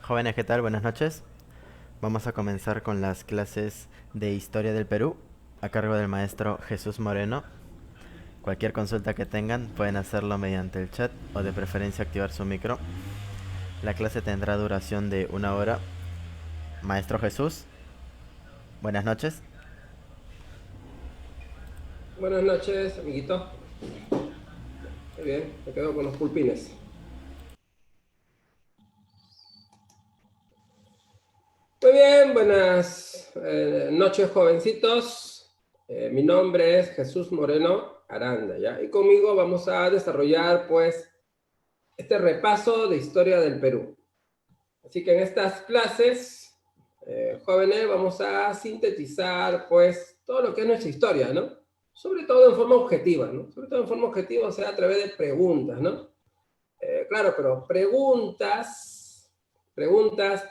Jóvenes, ¿qué tal? Buenas noches. Vamos a comenzar con las clases de Historia del Perú a cargo del maestro Jesús Moreno. Cualquier consulta que tengan pueden hacerlo mediante el chat o de preferencia activar su micro. La clase tendrá duración de 1 hora. Maestro Jesús, buenas noches. Buenas noches, amiguito. Muy bien, me quedo con los pulpines. Muy bien, buenas noches, jovencitos. Mi nombre es Jesús Moreno Aranda, ¿ya? Y conmigo vamos a desarrollar, pues, este repaso de historia del Perú. Así que en estas clases, jóvenes, vamos a sintetizar, pues, todo lo que es nuestra historia, ¿no? Sobre todo en forma objetiva, ¿no? Sobre todo en forma objetiva, o sea, a través de preguntas, ¿no? Claro, pero preguntas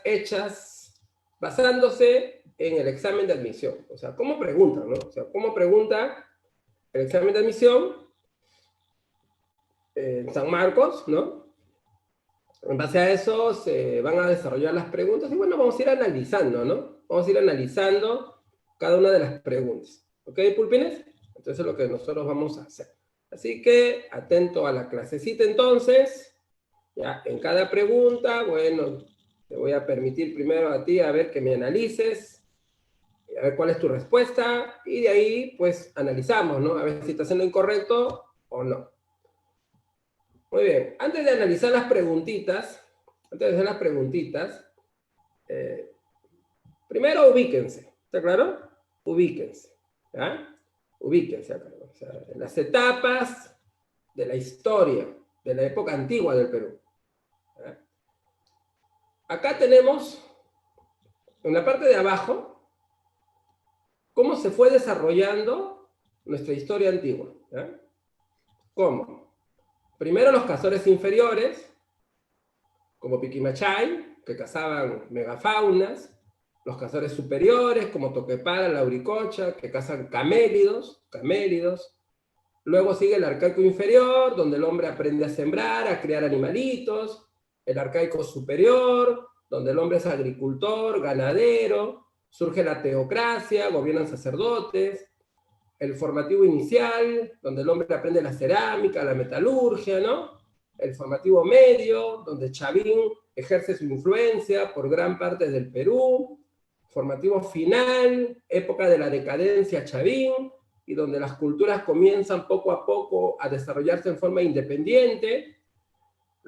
hechas basándose en el examen de admisión. O sea, ¿cómo preguntan, no? O sea, ¿cómo pregunta el examen de admisión en San Marcos, ¿no? En base a eso se van a desarrollar las preguntas y bueno, vamos a ir analizando, ¿no? Vamos a ir analizando cada una de las preguntas. ¿Ok, pulpines? Entonces es lo que nosotros vamos a hacer. Así que atento a la clasecita entonces. Ya, en cada pregunta, bueno, te voy a permitir primero a ti a ver que me analices, a ver cuál es tu respuesta, y de ahí, pues, analizamos, ¿no? A ver si estás haciendo incorrecto o no. Muy bien, antes de analizar las preguntitas, eh, primero ubíquense, ¿está claro? Ubíquense, ¿ya? Ubíquense acá, ¿no? O sea, en las etapas de la historia, de la época antigua del Perú. ¿Ya? Acá tenemos, en la parte de abajo, cómo se fue desarrollando nuestra historia antigua. ¿Ya? ¿Cómo? Primero los cazadores inferiores, como Piquimachay, que cazaban megafaunas, los cazadores superiores, como Toquepala, Lauricocha, que cazan camélidos. Luego sigue el arcaico inferior, donde el hombre aprende a sembrar, a criar animalitos. El arcaico superior, donde el hombre es agricultor, ganadero. Surge la teocracia, gobiernan sacerdotes. El formativo inicial, donde el hombre aprende la cerámica, la metalurgia, ¿no? El formativo medio, donde Chavín ejerce su influencia por gran parte del Perú. Formativo final, época de la decadencia Chavín, y donde las culturas comienzan poco a poco a desarrollarse en forma independiente.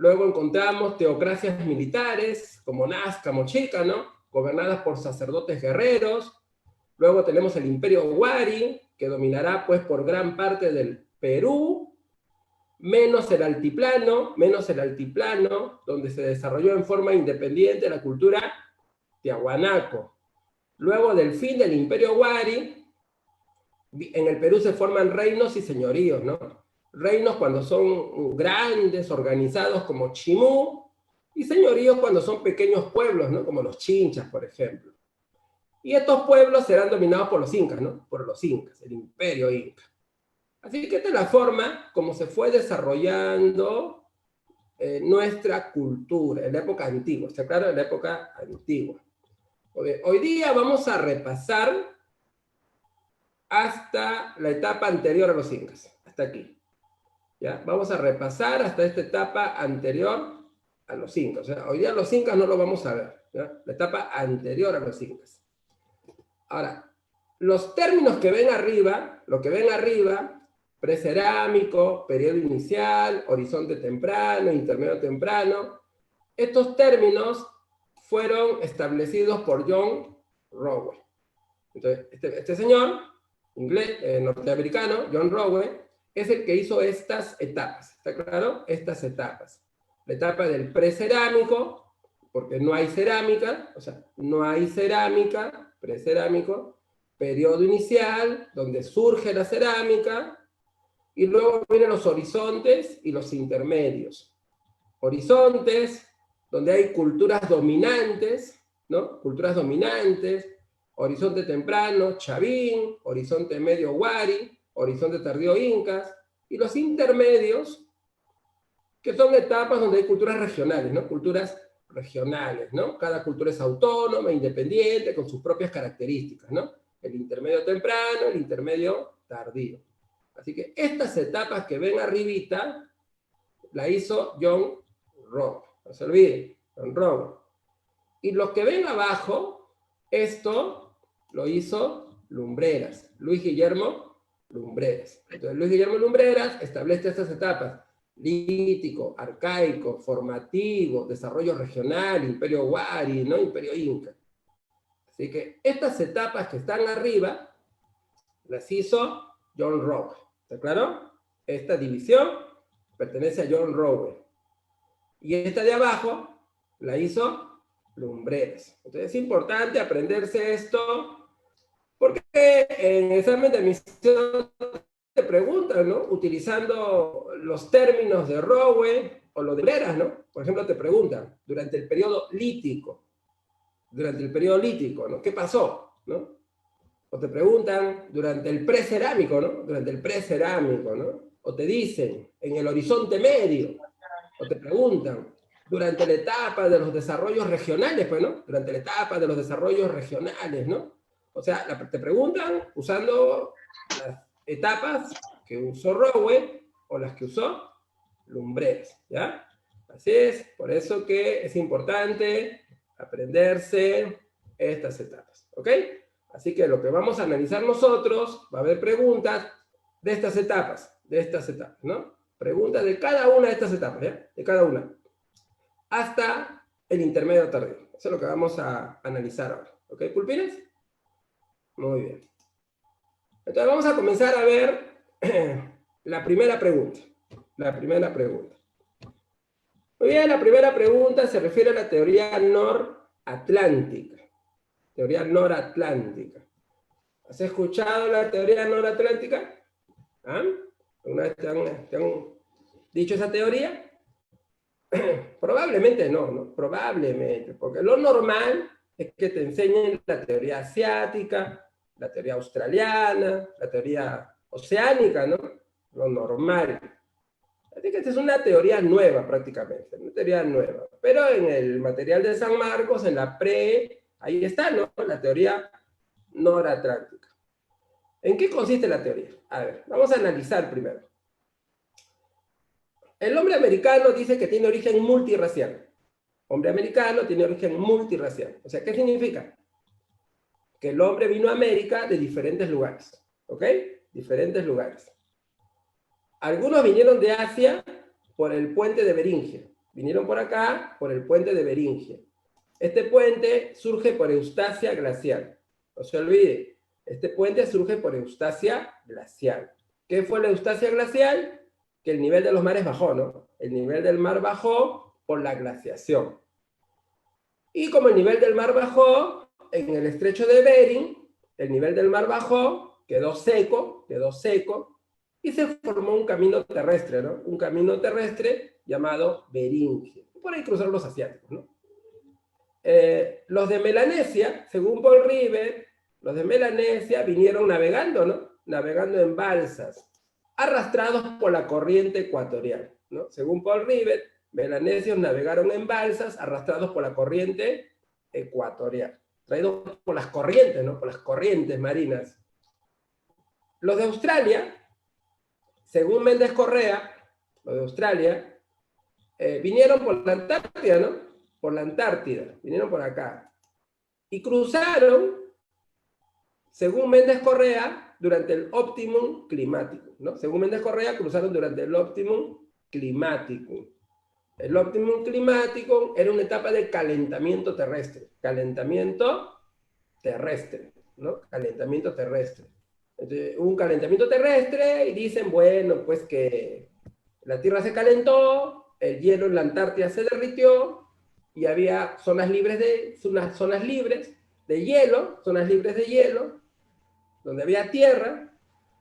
Luego encontramos teocracias militares, como Nazca, Mochica, ¿no? Gobernadas por sacerdotes guerreros. Luego tenemos el Imperio Huari, que dominará pues por gran parte del Perú, menos el altiplano, donde se desarrolló en forma independiente la cultura tiahuanaco. Luego del fin del Imperio Huari, en el Perú se forman reinos y señoríos, ¿no? Reinos cuando son grandes, organizados como Chimú, y señoríos cuando son pequeños pueblos, ¿no? Como los Chinchas, por ejemplo. Y estos pueblos serán dominados por los incas, ¿no? Por los incas, el imperio inca. Así que esta es la forma como se fue desarrollando nuestra cultura en la época antigua, ¿está claro? En la época antigua. Hoy día vamos a repasar hasta la etapa anterior a los incas, hasta aquí. ¿Ya? Vamos a repasar hasta esta etapa anterior a los incas. O sea, hoy día los incas no lo vamos a ver, ¿ya? La etapa anterior a los incas. Ahora, los términos que ven arriba, lo que ven arriba, precerámico, periodo inicial, horizonte temprano, intermedio temprano, estos términos fueron establecidos por John Rowe. Entonces, este señor, inglés, norteamericano, John Rowe, es el que hizo estas etapas, ¿está claro? Estas etapas. La etapa del precerámico, porque no hay cerámica, o sea, no hay cerámica, precerámico, periodo inicial, donde surge la cerámica, y luego vienen los horizontes y los intermedios. Horizontes, donde hay culturas dominantes, ¿no? Culturas dominantes, horizonte temprano, Chavín, horizonte medio Huari, horizonte tardío Incas, y los intermedios, que son etapas donde hay culturas regionales, ¿no? Culturas regionales, ¿no? Cada cultura es autónoma, independiente, con sus propias características, ¿no? El intermedio temprano, el intermedio tardío. Así que estas etapas que ven arribita, la hizo John Rowe. No se olviden, John Rowe. Y los que ven abajo, esto lo hizo Lumbreras, Luis Guillermo Lumbreras. Entonces, Luis Guillermo Lumbreras establece estas etapas: lítico, arcaico, formativo, desarrollo regional, imperio Wari, ¿no? Imperio Inca. Así que estas etapas que están arriba las hizo John Rowe. ¿Está claro? Esta división pertenece a John Rowe. Y esta de abajo la hizo Lumbreras. Entonces es importante aprenderse esto, porque en el examen de admisión te preguntan, ¿no? Utilizando los términos de Rowe o los de Lumbreras, ¿no? Por ejemplo, te preguntan, durante el periodo lítico, ¿no? ¿Qué pasó? ¿No? O te preguntan, durante el precerámico, ¿no? Durante el precerámico, ¿no? O te dicen, en el horizonte medio. O te preguntan, durante la etapa de los desarrollos regionales, pues, ¿no? Durante la etapa de los desarrollos regionales, ¿no? O sea, te preguntan usando las etapas que usó Rowe o las que usó Lumbreras, ¿ya? Así es, por eso que es importante aprenderse estas etapas, ¿ok? Así que lo que vamos a analizar nosotros, va a haber preguntas de estas etapas, ¿no? Preguntas de cada una de estas etapas, ¿ya? De cada una. Hasta el intermedio tardío. Eso es lo que vamos a analizar ahora. ¿Ok, pulpines? Muy bien. Entonces vamos a comenzar a ver la primera pregunta. Muy bien, la primera pregunta se refiere a la teoría noratlántica. ¿Has escuchado la teoría noratlántica? ¿Ah? ¿Alguna vez te han dicho esa teoría? Probablemente no, ¿no? Probablemente, porque lo normal es que te enseñen la teoría asiática, la teoría australiana, la teoría oceánica, ¿no? Lo normal. Así que esta es una teoría nueva prácticamente, una teoría nueva. Pero en el material de San Marcos, en la ahí está, ¿no? La teoría noratlántica. ¿En qué consiste la teoría? A ver, vamos a analizar primero. El hombre americano dice que tiene origen multirracial. Hombre americano tiene origen multirracial. O sea, ¿qué significa? Que el hombre vino a América de diferentes lugares. ¿Ok? Diferentes lugares. Algunos vinieron de Asia por el puente de Beringia. Vinieron por acá por el puente de Beringia. Este puente surge por Eustasia glacial. No se olvide, este puente surge por Eustasia glacial. ¿Qué fue la Eustasia glacial? Que el nivel de los mares bajó, ¿no? El nivel del mar bajó por la glaciación. Y como el nivel del mar bajó, en el estrecho de Bering, el nivel del mar bajó, quedó seco, y se formó un camino terrestre, ¿no? Un camino terrestre llamado Beringia. Por ahí cruzaron los asiáticos, ¿no? Los de Melanesia, según Paul Rivet, los de Melanesia vinieron navegando, ¿no? Navegando en balsas, arrastrados por la corriente ecuatorial, ¿no? Según Paul Rivet, melanesios navegaron en balsas, arrastrados por la corriente ecuatorial, traídos por las corrientes, ¿no? Por las corrientes marinas. Los de Australia, según Méndez Correa, los de Australia, vinieron por la Antártida, ¿no? Por la Antártida, vinieron por acá. Y cruzaron, según Méndez Correa, durante el óptimum climático, ¿no? Según Méndez Correa, cruzaron durante el óptimum climático. El óptimum climático era una etapa de calentamiento terrestre. ¿No? Calentamiento terrestre. Entonces, hubo un calentamiento terrestre y dicen, bueno, pues que la Tierra se calentó, el hielo en la Antártida se derritió y había zonas libres de hielo, donde había tierra,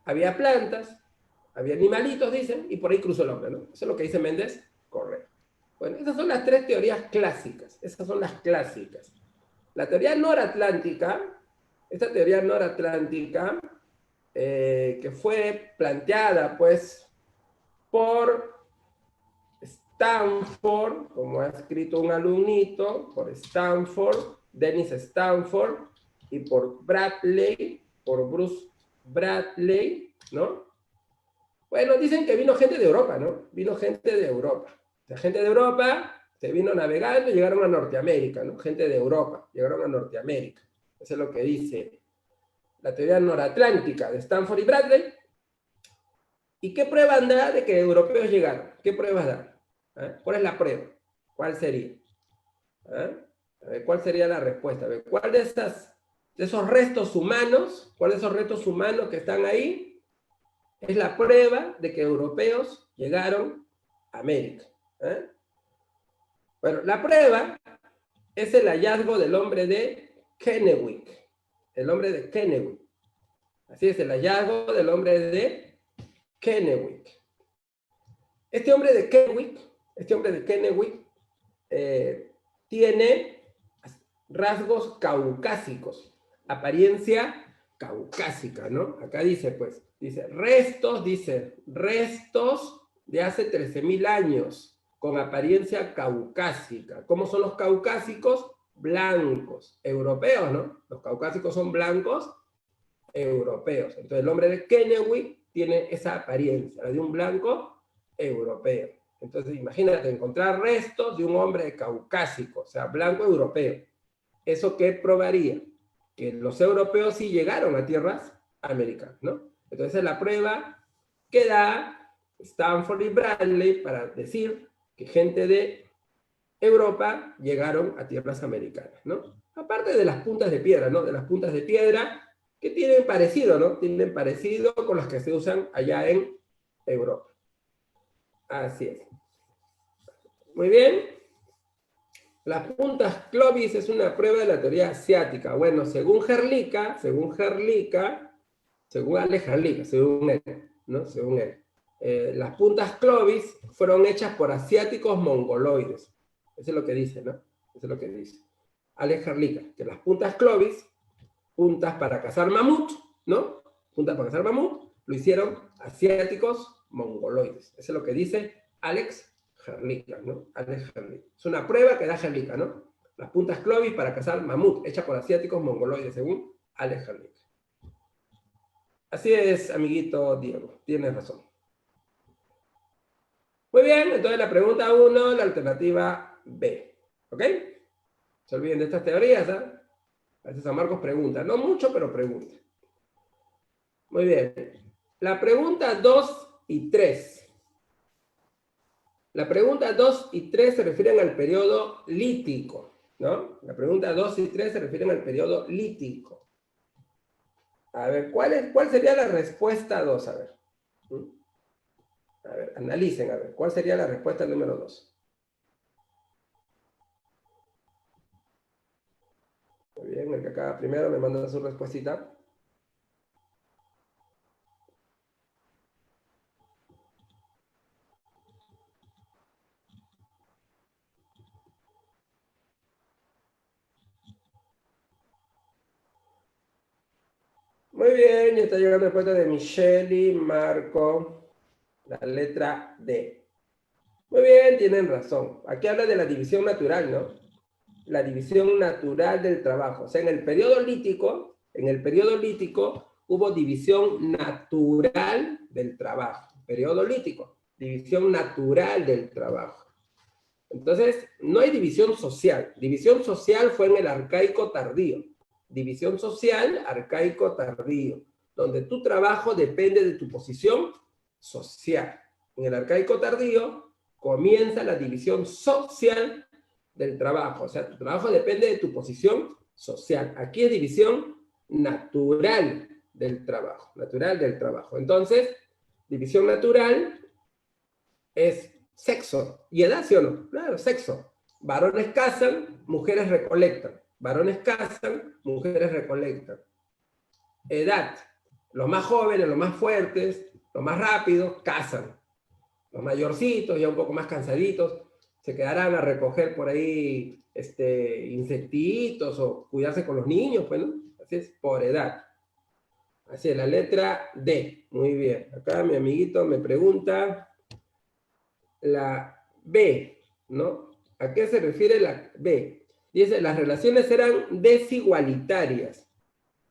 había plantas, había animalitos, dicen, y por ahí cruzó el hombre, ¿no? Eso es lo que dice Méndez Correa. Bueno, esas son las tres teorías clásicas, La teoría noratlántica, esta teoría noratlántica, que fue planteada, pues, por Stanford, como ha escrito un alumnito, por Stanford, Dennis Stanford, y por Bradley, por Bruce Bradley, ¿no? Bueno, dicen que vino gente de Europa, ¿no? Vino gente de Europa. La gente de Europa se vino navegando y llegaron a Norteamérica, ¿no? Gente de Europa, llegaron a Norteamérica. Eso es lo que dice la teoría noratlántica de Stanford y Bradley. ¿Y qué pruebas da de que europeos llegaron? ¿Qué pruebas da? ¿Eh? ¿Cuál es la prueba? ¿Cuál sería? ¿Eh? A ver, ¿cuál sería la respuesta? A ver, ¿cuál de esos restos humanos, cuál de esos restos humanos que están ahí es la prueba de que europeos llegaron a América? ¿Eh? Bueno, la prueba es el hallazgo del hombre de Kennewick. El hombre de Kennewick. Así es, el hallazgo del hombre de Kennewick. Este hombre de Kennewick tiene rasgos caucásicos, apariencia caucásica, ¿no? Acá dice, pues, restos de hace 13.000 años, con apariencia caucásica. ¿Cómo son los caucásicos? Blancos, europeos, ¿no? Los caucásicos son blancos, europeos. Entonces el hombre de Kennewick tiene esa apariencia, la de un blanco europeo. Entonces imagínate encontrar restos de un hombre caucásico, o sea, blanco europeo. ¿Eso qué probaría? Que los europeos sí llegaron a tierras americanas, ¿no? Entonces es la prueba que da Stanford y Bradley para decir que gente de Europa llegaron a tierras americanas, ¿no? Aparte de las puntas de piedra, ¿no? De las puntas de piedra que tienen parecido, ¿no? Tienen parecido con las que se usan allá en Europa. Así es. Muy bien. Las puntas Clovis es una prueba de la teoría asiática. Bueno, según Alex Herlika, según él, ¿no? Según él. Las puntas Clovis fueron hechas por asiáticos mongoloides. Eso es lo que dice, ¿no? Eso es lo que dice Alex Herlika, que las puntas Clovis, puntas para cazar mamut, ¿no? Puntas para cazar mamut, lo hicieron asiáticos mongoloides. Eso es lo que dice Alex Herlika, ¿no? Alex Herlika. Es una prueba que da Herlika, ¿no? Las puntas Clovis para cazar mamut, hechas por asiáticos mongoloides, según Alex Herlika. Así es, amiguito Diego, tienes razón. Muy bien, entonces la pregunta 1, la alternativa B. ¿Ok? No se olviden de estas teorías, ¿eh? A veces San Marcos pregunta, no mucho, pero pregunta. Muy bien. La pregunta 2 y 3. La pregunta 2 y 3 se refieren al periodo lítico, ¿no? La pregunta 2 y 3 se refieren al periodo lítico. A ver, ¿cuál sería la respuesta 2? A ver. A ver, analicen, a ver, ¿cuál sería la respuesta número 2? Muy bien, el que acaba primero me manda su respuestita. Muy bien, ya está llegando la respuesta de Michelle y Marco. La letra D. Muy bien, tienen razón. Aquí habla de la división natural, ¿no? La división natural del trabajo. O sea, en el periodo lítico hubo división natural del trabajo. Periodo lítico, división natural del trabajo. Entonces, no hay división social. División social fue en el arcaico tardío. División social, arcaico tardío, donde tu trabajo depende de tu posición social. En el arcaico tardío comienza la división social del trabajo. O sea, tu trabajo depende de tu posición social. Aquí es división natural del trabajo. Natural del trabajo. Entonces, división natural es sexo y edad, ¿sí o no? Claro, sexo. Varones cazan, mujeres recolectan. Varones cazan, mujeres recolectan. Edad. Los más jóvenes, los más fuertes, los más rápidos, cazan. Los mayorcitos, ya un poco más cansaditos, se quedarán a recoger por ahí insectitos o cuidarse con los niños, pues, ¿no? Así es, por edad. Así es, la letra D. Muy bien. Acá mi amiguito me pregunta la B, ¿no? ¿A qué se refiere la B? Dice, las relaciones eran desigualitarias.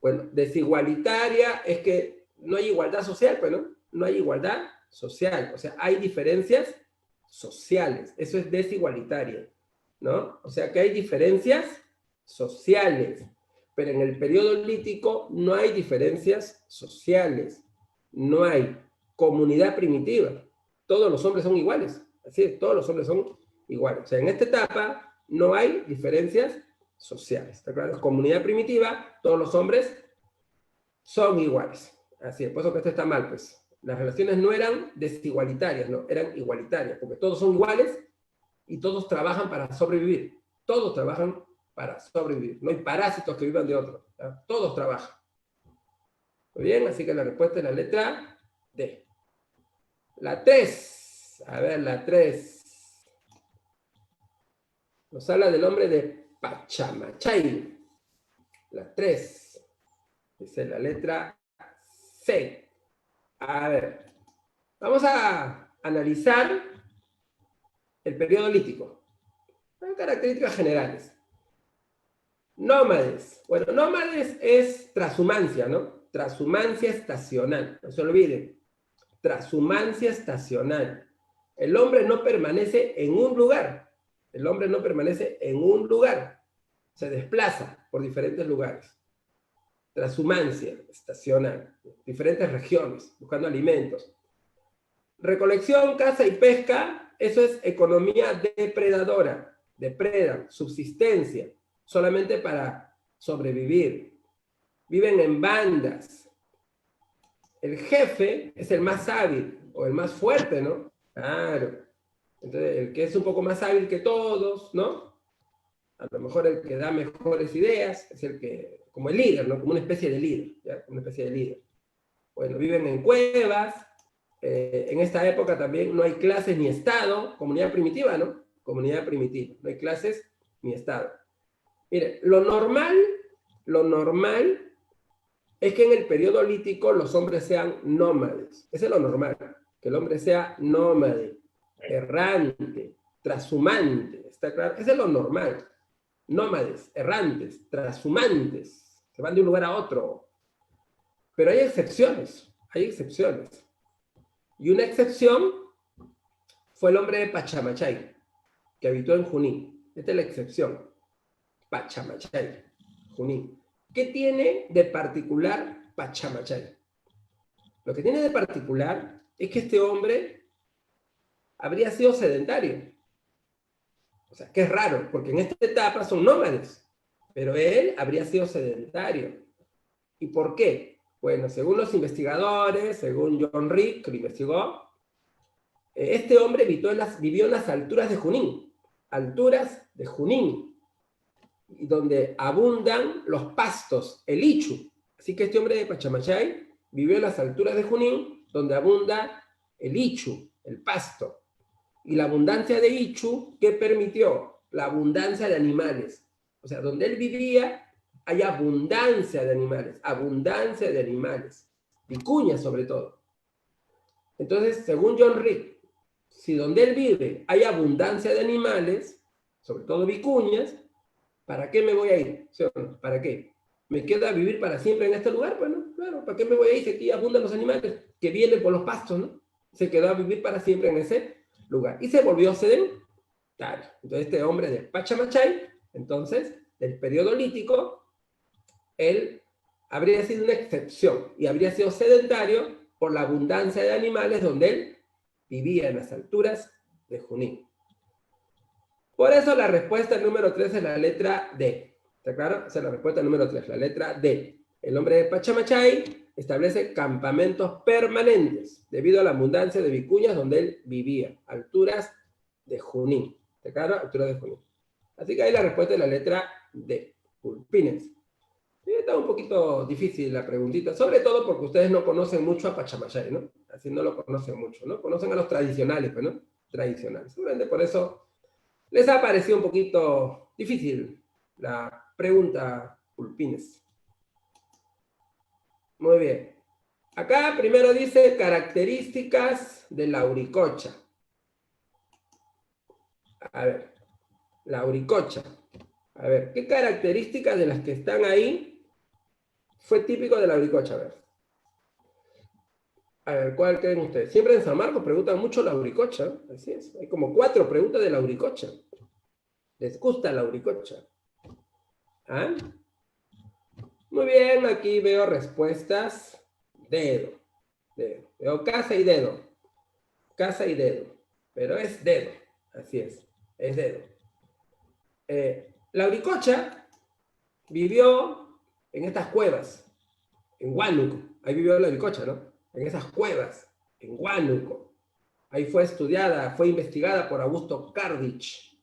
Bueno, desigualitaria es que no hay igualdad social, pues, ¿no? No hay igualdad social, o sea, hay diferencias sociales, eso es desigualitaria, ¿no? O sea, que hay diferencias sociales, pero en el periodo lítico no hay diferencias sociales, no hay comunidad primitiva, todos los hombres son iguales, así es, todos los hombres son iguales, o sea, en esta etapa no hay diferencias sociales, ¿está claro? Comunidad primitiva, todos los hombres son iguales, así es, por eso que esto está mal, pues. Las relaciones no eran desigualitarias, no, eran igualitarias, porque todos son iguales y todos trabajan para sobrevivir. Todos trabajan para sobrevivir. No hay parásitos que vivan de otros. ¿Ya? Todos trabajan. Muy bien, así que la respuesta es la letra D. La 3. A ver, la 3. Nos habla del hombre de Pachamachay. La 3. Dice la letra C. A ver, vamos a analizar el periodo lítico. Características generales. Nómades. Bueno, nómades es transhumancia, ¿no? Transhumancia estacional. No se olviden. Transhumancia estacional. El hombre no permanece en un lugar. El hombre no permanece en un lugar. Se desplaza por diferentes lugares. Transhumancia estacional. Diferentes regiones, buscando alimentos. Recolección, caza y pesca, eso es economía depredadora. Depredan, subsistencia, solamente para sobrevivir. Viven en bandas. El jefe es el más hábil o el más fuerte, ¿no? Claro. Entonces, el que es un poco más hábil que todos, ¿no? A lo mejor el que da mejores ideas es el que, como el líder, ¿no? Como una especie de líder, ¿ya? Una especie de líder. Bueno, viven en cuevas. En esta época también no hay clases ni Estado, comunidad primitiva, ¿no? Comunidad primitiva, no hay clases ni Estado. Mire, lo normal es que en el periodo lítico los hombres sean nómades. Eso es lo normal, que el hombre sea nómade, errante, trashumante, ¿está claro? Eso es lo normal. Nómades, errantes, trashumantes, se van de un lugar a otro. Pero hay excepciones, hay excepciones. Y una excepción fue el hombre de Pachamachay, que habitó en Junín. Esta es la excepción. Pachamachay, Junín. ¿Qué tiene de particular Pachamachay? Lo que tiene de particular es que este hombre habría sido sedentario. O sea, que es raro, porque en esta etapa son nómades, pero él habría sido sedentario. ¿Y por qué? Bueno, según los investigadores, según John Rick, que lo investigó, este hombre vivió en las alturas de Junín, donde abundan los pastos, el ichu. Así que este hombre de Pachamachay vivió en las alturas de Junín, donde abunda el ichu, el pasto. Y la abundancia de ichu, ¿qué permitió? La abundancia de animales. O sea, donde él vivía, hay abundancia de animales, vicuñas sobre todo. Entonces, según John Rick, si donde él vive hay abundancia de animales, sobre todo vicuñas, ¿para qué me voy a ir? ¿Sí o no? ¿Para qué? ¿Me quedo a vivir para siempre en este lugar? Bueno, claro, ¿para qué me voy a ir si aquí abundan los animales que vienen por los pastos, ¿no? Se quedó a vivir para siempre en ese lugar. Y se volvió sedentario. Entonces este hombre de Pachamachay, entonces, del periodo lítico, él habría sido una excepción y habría sido sedentario por la abundancia de animales donde él vivía en las alturas de Junín. Por eso la respuesta número 3 es la letra D. ¿Está claro? Esa es la respuesta número 3, la letra D. El hombre de Pachamachay establece campamentos permanentes debido a la abundancia de vicuñas donde él vivía, alturas de Junín. ¿Está claro? Alturas de Junín. Así que ahí la respuesta es la letra D. Pulpines. Está un poquito difícil la preguntita, sobre todo porque ustedes no conocen mucho a Pachamachay, ¿no? Así no lo conocen mucho, ¿no? Conocen a los tradicionales, pues, ¿no? Tradicionales. Seguramente por eso les ha parecido un poquito difícil la pregunta, Pulpines. Muy bien. Acá primero dice características de la auricocha. A ver, la auricocha. A ver, ¿qué características de las que están ahí fue típico de la auricocha? A ver, ¿cuál creen ustedes? Siempre en San Marcos preguntan mucho la auricocha. Así es. Hay como 4 preguntas de la auricocha. ¿Les gusta la auricocha? ¿Ah? Muy bien, aquí veo respuestas. Dedo. Dedo. Veo casa y dedo. Casa y dedo. Pero es dedo. Así es. Es dedo. La auricocha vivió en estas cuevas. En Huánuco. Ahí vivió la auricocha, ¿no? En esas cuevas. En Huánuco. Ahí fue estudiada, fue investigada por Augusto Cardich.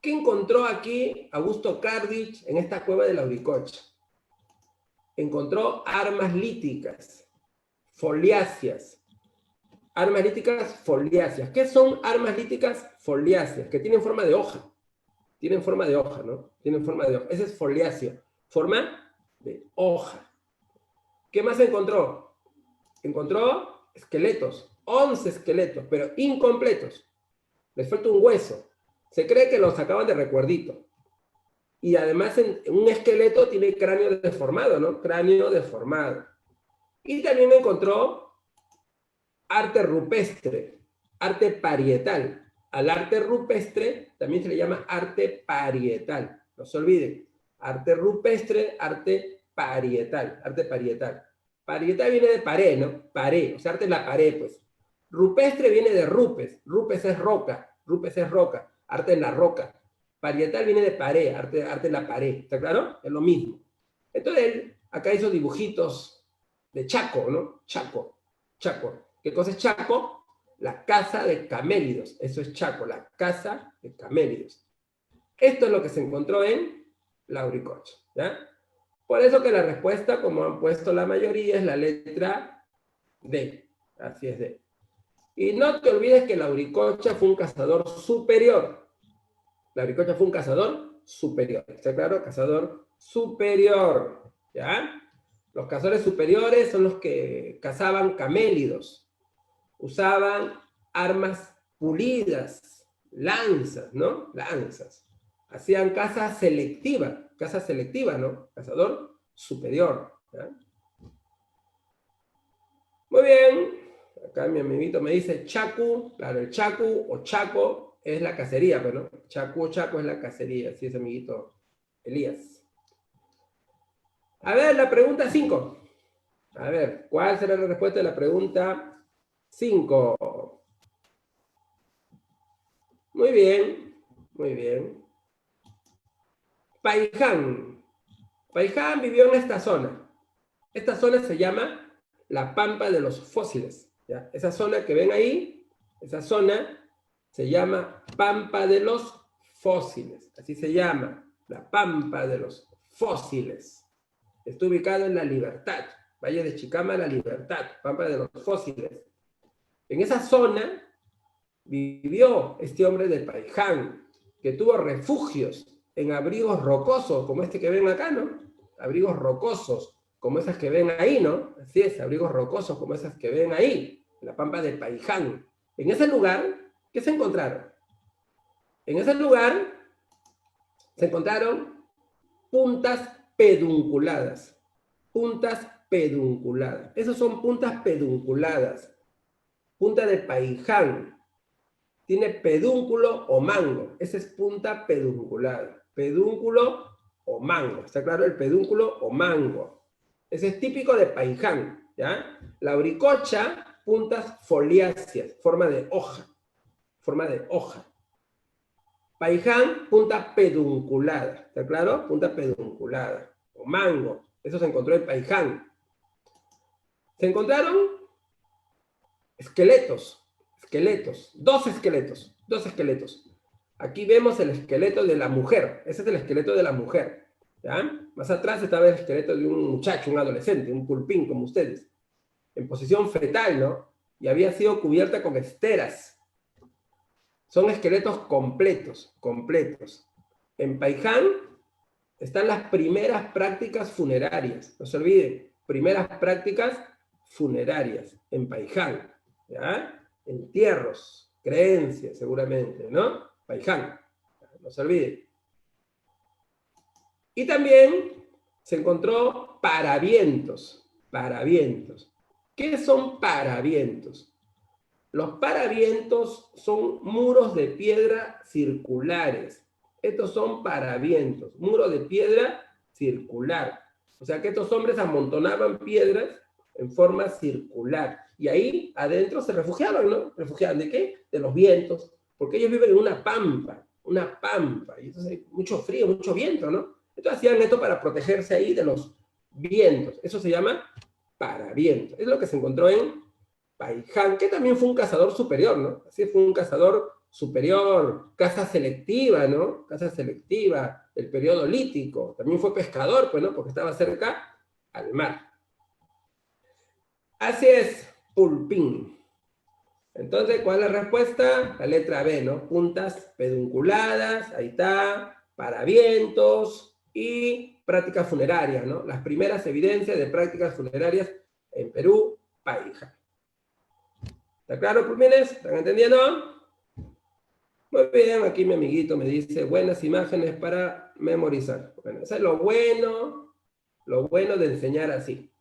¿Qué encontró aquí Augusto Cardich en esta cueva de la auricocha? Encontró armas líticas, foliáceas. Armas líticas foliáceas. ¿Qué son armas líticas foliáceas? Que tienen forma de hoja. Tienen forma de hoja, ¿no? Tienen forma de hoja. Ese es foliáceo. Forma de hoja. ¿Qué más encontró? Encontró esqueletos. 11 esqueletos, pero incompletos. Les falta un hueso. Se cree que los sacaban de recuerdito. Y además en un esqueleto tiene cráneo deformado, ¿no? Cráneo deformado. Y también encontró arte rupestre, arte parietal. Al arte rupestre también se le llama arte parietal. No se olviden. Arte rupestre, arte parietal. Arte parietal. Parietal viene de pared, ¿no? Pared. O sea, arte en la pared, pues. Rupestre viene de rupes. Rupes es roca. Rupes es roca. Arte en la roca. Parietal viene de pared. Arte en la pared. ¿Está claro? Es lo mismo. Entonces él acá hizo dibujitos de Chaco, ¿no? Chaco. Chaco. ¿Qué cosa es Chaco? La casa de camélidos. Eso es Chaco, la casa de camélidos. Esto es lo que se encontró en la auricocha, ¿ya? Por eso que la respuesta, como han puesto la mayoría, es la letra D. Así es D. Y no te olvides que la auricocha fue un cazador superior. La auricocha fue un cazador superior. ¿Está claro? Cazador superior, ¿ya? Los cazadores superiores son los que cazaban camélidos. Usaban armas pulidas, lanzas, ¿no? Lanzas. Hacían caza selectiva, ¿no? Cazador superior, ¿ya? Muy bien. Acá mi amiguito me dice chacu. Claro, el chacu o chaco es la cacería, pero ¿no? Chacu o chaco es la cacería. Así es, amiguito Elías. A ver, la pregunta 5. A ver, ¿cuál será la respuesta de la pregunta 5? Muy bien, muy bien. Paiján. Paiján vivió en esta zona. Esta zona se llama la Pampa de los Fósiles, ¿ya? Esa zona que ven ahí, esa zona se llama Pampa de los Fósiles. Así se llama, la Pampa de los Fósiles. Está ubicado en La Libertad, Valle de Chicama, La Libertad, Pampa de los Fósiles. En esa zona vivió este hombre de Paiján, que tuvo refugios en abrigos rocosos, como este que ven acá, ¿no? Abrigos rocosos, como esas que ven ahí, ¿no? Así es, abrigos rocosos como esas que ven ahí, en la Pampa de Paiján. En ese lugar, ¿qué se encontraron? En ese lugar se encontraron puntas pedunculadas. Puntas pedunculadas. Esas son puntas pedunculadas. Punta de Paiján. Tiene pedúnculo o mango. Esa es punta pedunculada. Pedúnculo o mango. ¿Está claro? El pedúnculo o mango. Ese es típico de Paiján, ¿ya? La auricocha, puntas foliáceas, forma de hoja. Forma de hoja. Paiján, punta pedunculada. ¿Está claro? Punta pedunculada. O mango. Eso se encontró en Paiján. Se encontraron esqueletos. Dos esqueletos. Aquí vemos el esqueleto de la mujer. Ese es el esqueleto de la mujer, ¿ya? Más atrás estaba el esqueleto de un muchacho, un adolescente, un pulpín como ustedes, en posición fetal, ¿no? Y había sido cubierta con esteras. Son esqueletos completos. En Paiján están las primeras prácticas funerarias. No se olviden, primeras prácticas funerarias en Paiján, ¿ya? Entierros, creencias seguramente, ¿no? Paiján, no se olvide. Y también se encontró paravientos. Paravientos. ¿Qué son paravientos? Los paravientos son muros de piedra circulares. Estos son paravientos, muros de piedra circular. O sea que estos hombres amontonaban piedras en forma circular. Y ahí adentro se refugiaban, ¿no? ¿Refugiaban de qué? De los vientos. Porque ellos viven en una pampa. Y entonces hay mucho frío, mucho viento, ¿no? Entonces hacían esto para protegerse ahí de los vientos. Eso se llama paraviento. Es lo que se encontró en Paiján, que también fue un cazador superior, ¿no? Así fue un cazador superior, caza selectiva, ¿no? Caza selectiva del periodo lítico. También fue pescador, pues, ¿no? Porque estaba cerca al mar. Así es, pulpín. Entonces, ¿cuál es la respuesta? La letra B, ¿no? Puntas pedunculadas, ahí está, paravientos y prácticas funerarias, ¿no? Las primeras evidencias de prácticas funerarias en Perú, Paiján. ¿Está claro, pulmines? ¿Están entendiendo? Muy bien, aquí mi amiguito me dice, buenas imágenes para memorizar. Bueno, eso es lo bueno de enseñar así.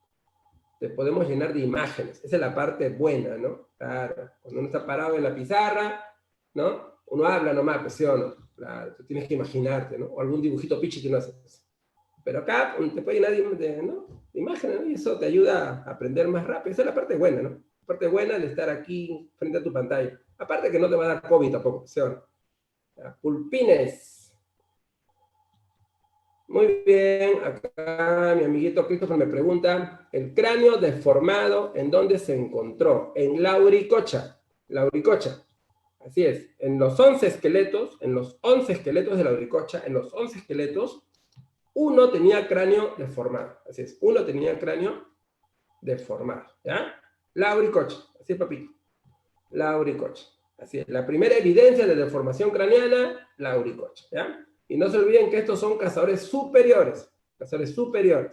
Te podemos llenar de imágenes. Esa es la parte buena, ¿no? Claro, cuando uno está parado en la pizarra, ¿no? Uno habla nomás, pues sí o no. Claro, tú tienes que imaginarte, ¿no? O algún dibujito pichi que no haces. Pero acá te puede llenar de imágenes, ¿no? Y eso te ayuda a aprender más rápido. Esa es la parte buena, ¿no? La parte buena de estar aquí frente a tu pantalla. Aparte que no te va a dar COVID tampoco, ¿sí o no? Pulpines. Muy bien, acá mi amiguito Christopher me pregunta, el cráneo deformado, ¿en dónde se encontró? En Lauricocha. Lauricocha. Así es, en los 11 esqueletos de Lauricocha, en los 11 esqueletos, uno tenía cráneo deformado. Así es, uno tenía cráneo deformado, ¿ya? Lauricocha, así es, papito. Lauricocha. Así es, la primera evidencia de deformación craneana, Lauricocha, ¿ya? Y no se olviden que estos son cazadores superiores. Cazadores superiores.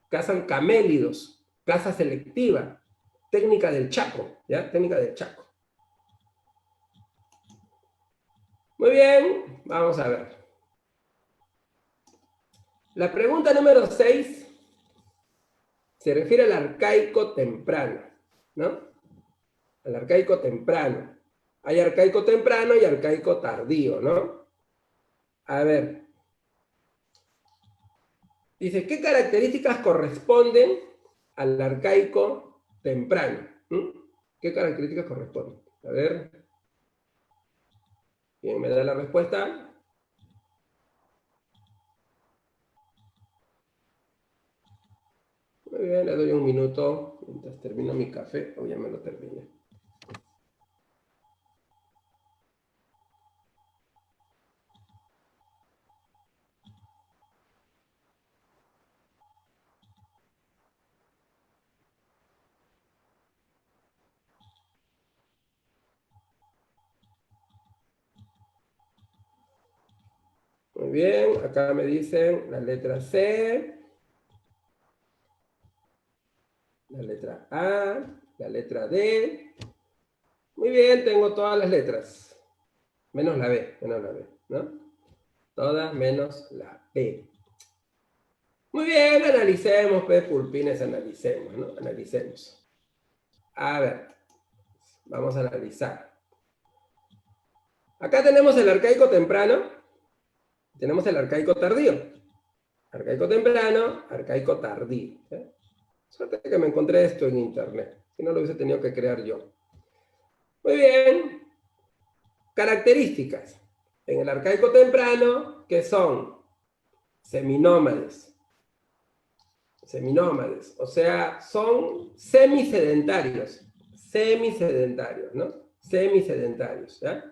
Cazan camélidos. Caza selectiva. Técnica del Chaco. ¿Ya? Técnica del Chaco. Muy bien. Vamos a ver. La pregunta número 6 se refiere al arcaico temprano. ¿No? Al arcaico temprano. Hay arcaico temprano y arcaico tardío, ¿no? A ver. Dice, ¿qué características corresponden al arcaico temprano? ¿Qué características corresponden? A ver. ¿Quién me da la respuesta? Muy bien, le doy un minuto mientras termino mi café, o ya me lo terminé. Muy bien, acá me dicen la letra C, la letra A, la letra D. Muy bien, tengo todas las letras, menos la B, ¿no? Todas menos la B. Muy bien, analicemos, pulpines, analicemos, ¿no? Analicemos. A ver, vamos a analizar. Acá tenemos el arcaico temprano, tenemos el arcaico tardío. Arcaico temprano, arcaico tardío. Suerte que me encontré esto en internet, si no lo hubiese tenido que crear yo. Muy bien. Características. En el arcaico temprano, que son seminómades. Seminómades, o sea, son semisedentarios. Semisedentarios, ¿no? Semisedentarios, ¿ya?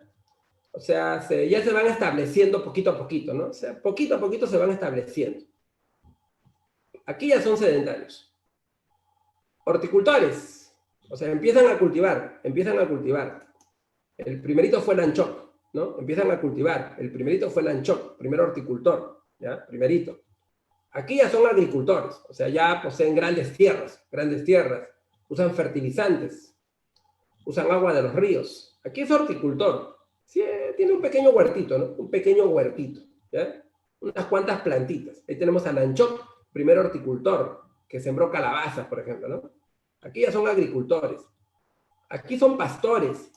O sea, ya se van estableciendo poquito a poquito, ¿no? O sea, poquito a poquito se van estableciendo. Aquí ya son sedentarios. Horticultores, o sea, empiezan a cultivar. El primerito fue el anchoc, ¿no? Empiezan a cultivar. El primerito fue el anchoc, primer horticultor, ¿ya? Primerito. Aquí ya son agricultores, o sea, ya poseen grandes tierras, usan fertilizantes, usan agua de los ríos. Aquí es horticultor. Sí, tiene un pequeño huertito, ¿no? Un pequeño huertito, ¿ya? Unas cuantas plantitas. Ahí tenemos a Nanchok, primer horticultor, que sembró calabazas, por ejemplo, ¿no? Aquí ya son agricultores. Aquí son pastores,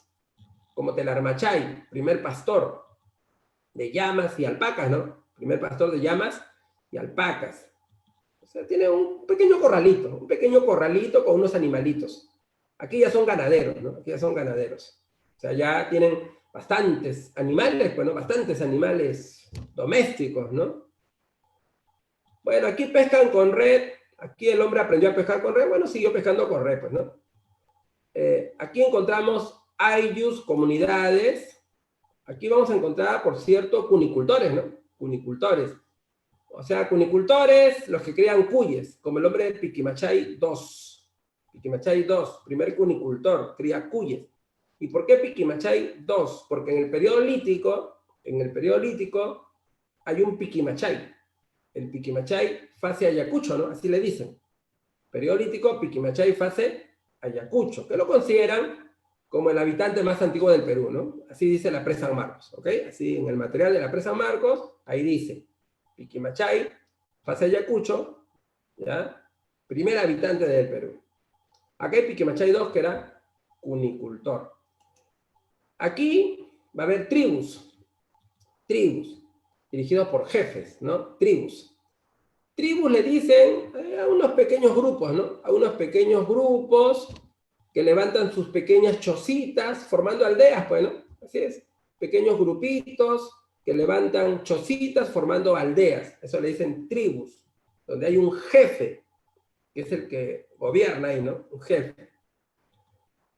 como Telarmachay, primer pastor de llamas y alpacas, ¿no? Primer pastor de llamas y alpacas. O sea, tiene un pequeño corralito con unos animalitos. Aquí ya son ganaderos, ¿no? Aquí ya son ganaderos. O sea, ya tienen bastantes animales, bueno, bastantes animales domésticos, ¿no? Bueno, aquí pescan con red. Aquí el hombre aprendió a pescar con red. Bueno, siguió pescando con red, pues, ¿no? Aquí encontramos ayllus, comunidades. Aquí vamos a encontrar, por cierto, cunicultores, ¿no? Cunicultores. O sea, cunicultores, los que crían cuyes, como el hombre de Piquimachay II. Piquimachay II, primer cunicultor, cría cuyes. ¿Y por qué Piquimachay II? Porque en el periodo lítico hay un Piquimachay. El Piquimachay fase Ayacucho, ¿no? Así le dicen. Periodo lítico, Piquimachay fase Ayacucho, que lo consideran como el habitante más antiguo del Perú, ¿no? Así dice la Pre San Marcos, ¿ok? Así en el material de la Pre San Marcos, ahí dice, Piquimachay, fase Ayacucho, ¿ya? Primer habitante del Perú. Acá hay Piquimachay II, que era cunicultor. Aquí va a haber tribus, dirigidos por jefes, ¿no? Tribus. Tribus le dicen a unos pequeños grupos, ¿no? A unos pequeños grupos que levantan sus pequeñas chocitas, formando aldeas, pues, ¿no? Así es. Pequeños grupitos que levantan chocitas formando aldeas. Eso le dicen tribus, donde hay un jefe, que es el que gobierna ahí, ¿no? Un jefe.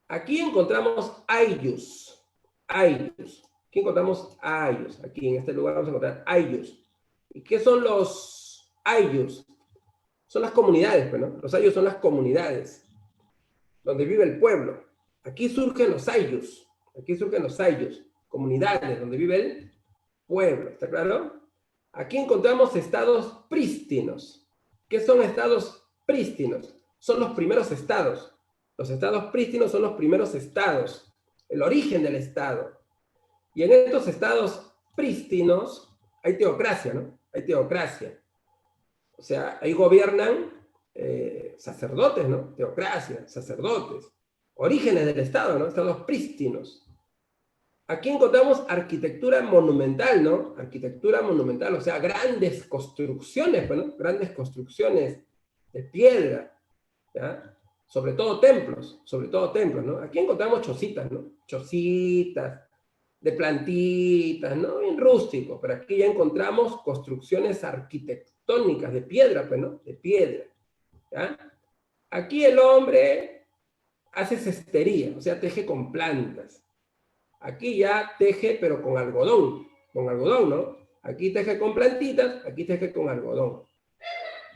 Aquí encontramos ayllus. Ayllus. Aquí encontramos ayllus. Aquí en este lugar vamos a encontrar ayllus. ¿Y qué son los ayllus? Son las comunidades, pues, ¿no? Los ayllus son las comunidades donde vive el pueblo. Aquí surgen los ayllus. Aquí surgen los ayllus. Comunidades donde vive el pueblo. ¿Está claro? Aquí encontramos estados prístinos. ¿Qué son estados prístinos? Son los primeros estados. Los estados prístinos son los primeros estados. El origen del estado. Y en estos estados prístinos hay teocracia, ¿no? Hay teocracia. O sea, ahí gobiernan sacerdotes, ¿no? Teocracia, sacerdotes. Orígenes del estado, ¿no? Estados prístinos. Aquí encontramos arquitectura monumental, ¿no? Arquitectura monumental, o sea, grandes construcciones, ¿no? Grandes construcciones de piedra, ¿ya? Sobre todo templos, ¿no? Aquí encontramos chocitas, ¿no? Chocitas, de plantitas, ¿no? Bien rústico, pero aquí ya encontramos construcciones arquitectónicas de piedra, pues, ¿no? De piedra, ¿ya? Aquí el hombre hace cestería, o sea, teje con plantas. Aquí ya teje, pero con algodón, ¿no? Aquí teje con plantitas, aquí teje con algodón,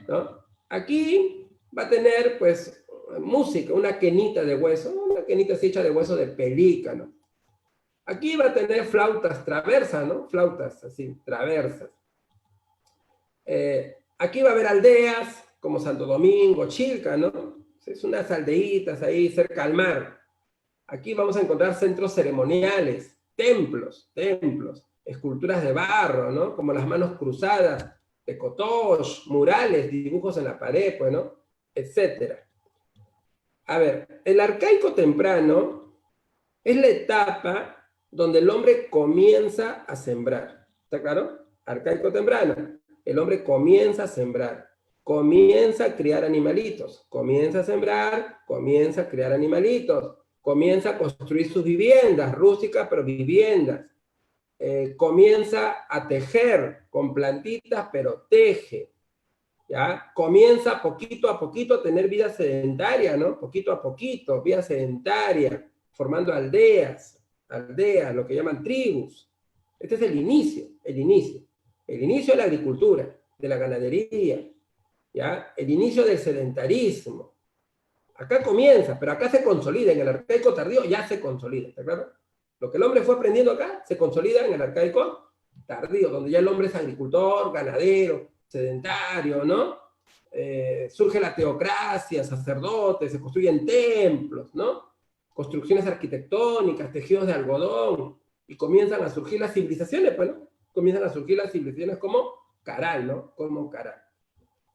¿no? Aquí va a tener, pues, música, una quenita de hueso, una quenita así hecha de hueso de pelícano. Aquí va a tener flautas traversas, ¿no? Flautas así, traversas. Aquí va a haber aldeas como Santo Domingo, Chilca, ¿no? Es unas aldeitas ahí cerca al mar. Aquí vamos a encontrar centros ceremoniales, templos, esculturas de barro, ¿no? Como las manos cruzadas de Cotoche, murales, dibujos en la pared, pues, ¿no? Etcétera. A ver, el arcaico temprano es la etapa donde el hombre comienza a sembrar. ¿Está claro? Arcaico temprano. El hombre comienza a sembrar, comienza a criar animalitos, comienza a sembrar, comienza a criar animalitos, comienza a construir sus viviendas, rústicas pero viviendas. Comienza a tejer con plantitas, pero teje. ¿Ya? Comienza poquito a poquito a tener vida sedentaria, ¿no? Poquito a poquito, vida sedentaria, formando aldeas, lo que llaman tribus. Este es el inicio de la agricultura, de la ganadería, ¿ya? El inicio del sedentarismo. Acá comienza, pero acá se consolida, en el arcaico tardío ya se consolida, ¿está claro? Lo que el hombre fue aprendiendo acá se consolida en el arcaico tardío, donde ya el hombre es agricultor, ganadero, sedentario, ¿no? Surge la teocracia, sacerdotes, se construyen templos, ¿no? Construcciones arquitectónicas, tejidos de algodón, y comienzan a surgir las civilizaciones, pues, ¿no? Comienzan a surgir las civilizaciones como Caral, ¿no? Como Caral.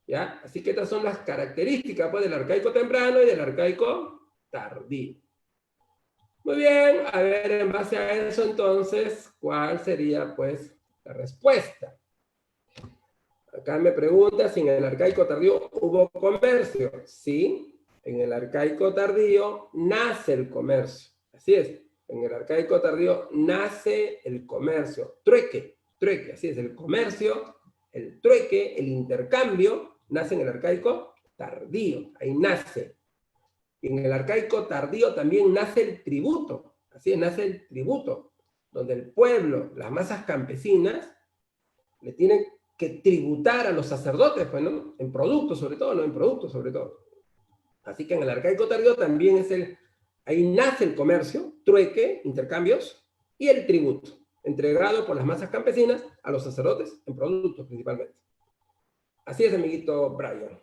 ¿Ya? Así que estas son las características, pues, del arcaico temprano y del arcaico tardío. Muy bien, a ver, en base a eso, entonces, ¿cuál sería, pues, la respuesta? Acá me pregunta si en el arcaico tardío hubo comercio. Sí, en el arcaico tardío nace el comercio. Así es, en el arcaico tardío nace el comercio. Trueque, así es, el comercio, el trueque, el intercambio, nace en el arcaico tardío. Ahí nace. Y en el arcaico tardío también nace el tributo. Así es, nace el tributo, donde el pueblo, las masas campesinas, le tienen que tributar a los sacerdotes, pues, ¿no? En productos sobre todo, ¿no? En productos sobre todo. Así que en el arcaico tardío también ahí nace el comercio, trueque, intercambios, y el tributo, entregado por las masas campesinas a los sacerdotes en productos principalmente. Así es, amiguito Brian.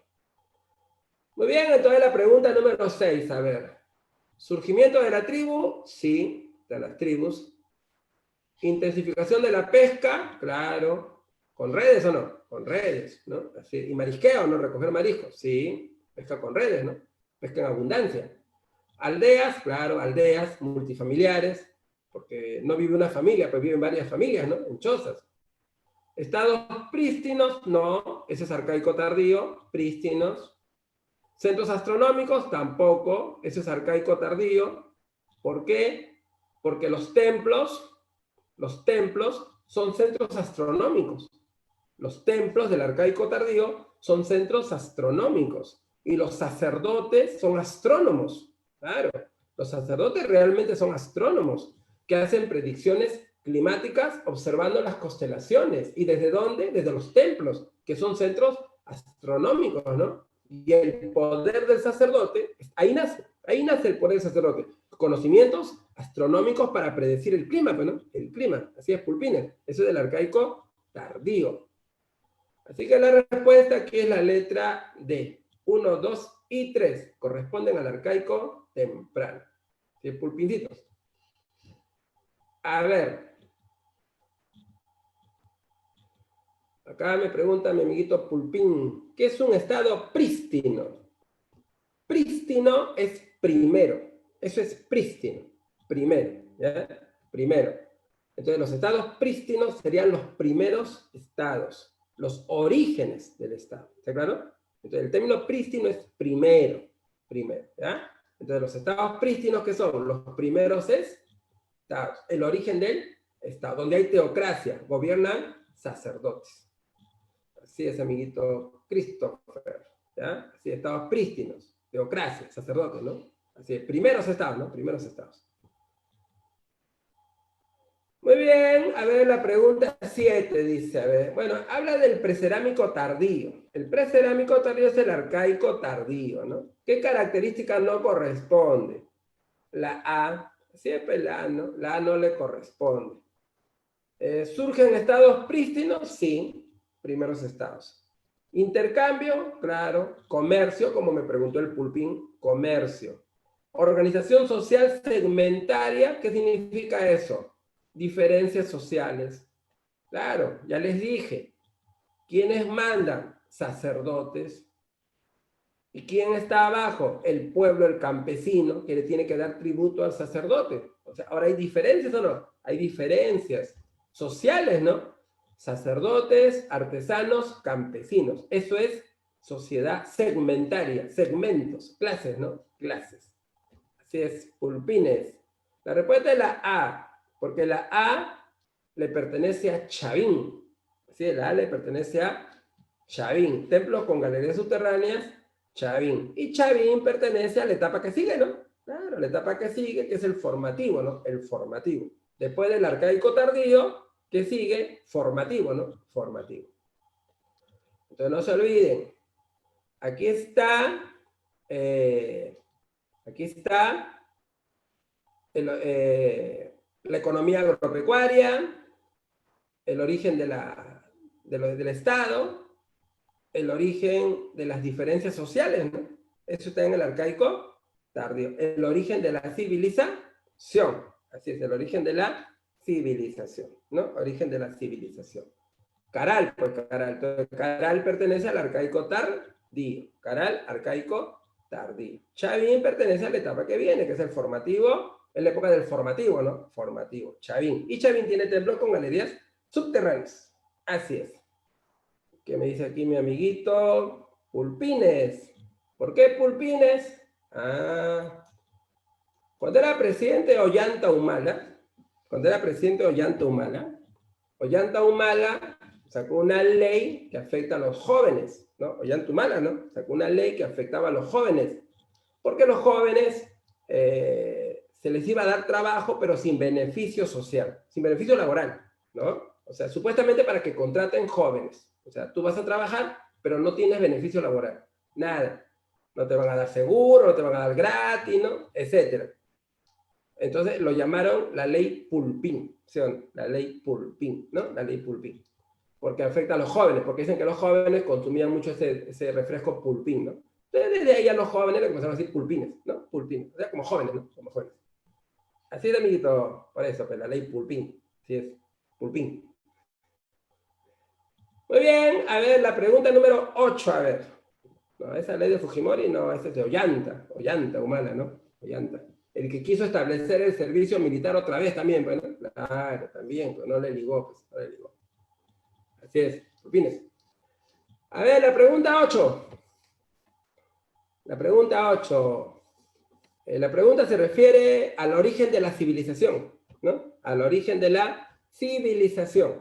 Muy bien, entonces la pregunta número 6, a ver. ¿Surgimiento de la tribu? Sí, de las tribus. ¿Intensificación de la pesca? Claro. ¿Con redes o no? Con redes, ¿no? Así, ¿y marisqueo, no? Recoger mariscos. Sí, pesca con redes, ¿no? Pesca en abundancia. Aldeas, claro, aldeas multifamiliares, porque no vive una familia, pues viven varias familias, ¿no? En chozas. Estados prístinos, no, ese es arcaico tardío, prístinos. Centros astronómicos, tampoco, ese es arcaico tardío. ¿Por qué? Porque los templos son centros astronómicos. Los templos del arcaico tardío son centros astronómicos. Y los sacerdotes son astrónomos. Claro, los sacerdotes realmente son astrónomos que hacen predicciones climáticas observando las constelaciones. ¿Y desde dónde? Desde los templos, que son centros astronómicos, ¿no? Y el poder del sacerdote, ahí nace el poder del sacerdote. Conocimientos astronómicos para predecir el clima, ¿no? El clima, así es, Pulpines. Eso es del arcaico tardío. Así que la respuesta aquí es la letra D. 1, 2 y 3 corresponden al arcaico temprano. ¿Sí, Pulpincitos? A ver. Acá me pregunta mi amiguito Pulpín, ¿qué es un estado prístino? Prístino es primero. Eso es prístino. Primero. ¿Ya? Primero. Entonces los estados prístinos serían los primeros estados, los orígenes del estado. ¿Está claro? Entonces el término prístino es primero. Primero. ¿Ya? Entonces los estados prístinos, ¿qué son? Los primeros estados. El origen del estado, donde hay teocracia, gobiernan sacerdotes. Así es, amiguito Christopher. ¿Ya? Así, estados prístinos, teocracia, sacerdotes, ¿no? Así es, primeros estados, ¿no? Primeros estados. Muy bien, a ver la pregunta 7 dice, a ver, bueno, habla del precerámico tardío. El precerámico tardío es el arcaico tardío, ¿no? ¿Qué característica no corresponde? La A, siempre la A, ¿no? La A no le corresponde. ¿Surgen estados prístinos? Sí, primeros estados. Intercambio, claro. Comercio, como me preguntó el Pulpín, comercio. Organización social segmentaria, ¿qué significa eso? Diferencias sociales. Claro, ya les dije. ¿Quiénes mandan? Sacerdotes. ¿Y quién está abajo? El pueblo, el campesino, que le tiene que dar tributo al sacerdote. O sea, ahora hay diferencias o no? Hay diferencias sociales, ¿no? Sacerdotes, artesanos, campesinos. Eso es sociedad segmentaria, segmentos, clases, ¿no? Clases. Así es, Pulpines. La respuesta es la A, porque la A le pertenece a Chavín. Así es, la A le pertenece a Chavín. Templos con galerías subterráneas, Chavín. Y Chavín pertenece a la etapa que sigue, ¿no? Claro, la etapa que sigue, que es el formativo, ¿no? El formativo. Después del arcaico tardío, que sigue, formativo, ¿no? Formativo. Entonces no se olviden. Aquí está la economía agropecuaria, el origen del Estado, el origen de las diferencias sociales, ¿no? Eso está en el arcaico tardío. El origen de la civilización. Así es, el origen de la civilización, ¿no? Origen de la civilización. Caral, pues Caral. Entonces, Caral pertenece al arcaico tardío. Caral, arcaico tardío. Chavín pertenece a la etapa que viene, que es el formativo, es la época del formativo, ¿no? Formativo, Chavín. Y Chavín tiene templos con galerías subterráneas. Así es. ¿Qué me dice aquí mi amiguito? Pulpines. ¿Por qué Pulpines? Cuando era presidente Ollanta Humala, Ollanta Humala sacó una ley que afecta a los jóvenes, ¿no? Ollanta Humala, ¿no? Sacó una ley que afectaba a los jóvenes, porque los jóvenes se les iba a dar trabajo, pero sin beneficio social, sin beneficio laboral, ¿no? O sea, supuestamente para que contraten jóvenes. O sea, tú vas a trabajar, pero no tienes beneficio laboral. Nada. No te van a dar seguro, no te van a dar gratis, ¿no? Etcétera. Entonces lo llamaron la ley Pulpín, ¿sí? La ley Pulpín, ¿no? La ley Pulpín. Porque afecta a los jóvenes, porque dicen que los jóvenes consumían mucho ese refresco Pulpín, ¿no? Entonces desde ahí a los jóvenes le comenzaron a decir Pulpines, ¿no? Pulpín. O sea, como jóvenes, ¿no? Como jóvenes. Así es, amiguito, por eso, pues la ley Pulpín. Así es, Pulpín. Muy bien, a ver, la pregunta número 8, a ver. No, esa ley de Fujimori, no, esa es de Ollanta, Humala, ¿no? Ollanta. El que quiso establecer el servicio militar otra vez también, bueno, claro, también, pero no le ligó, pues, no le ligó. Así es, opines. A ver, la pregunta 8. La pregunta 8. La pregunta se refiere al origen de la civilización, ¿no? Al origen de la civilización,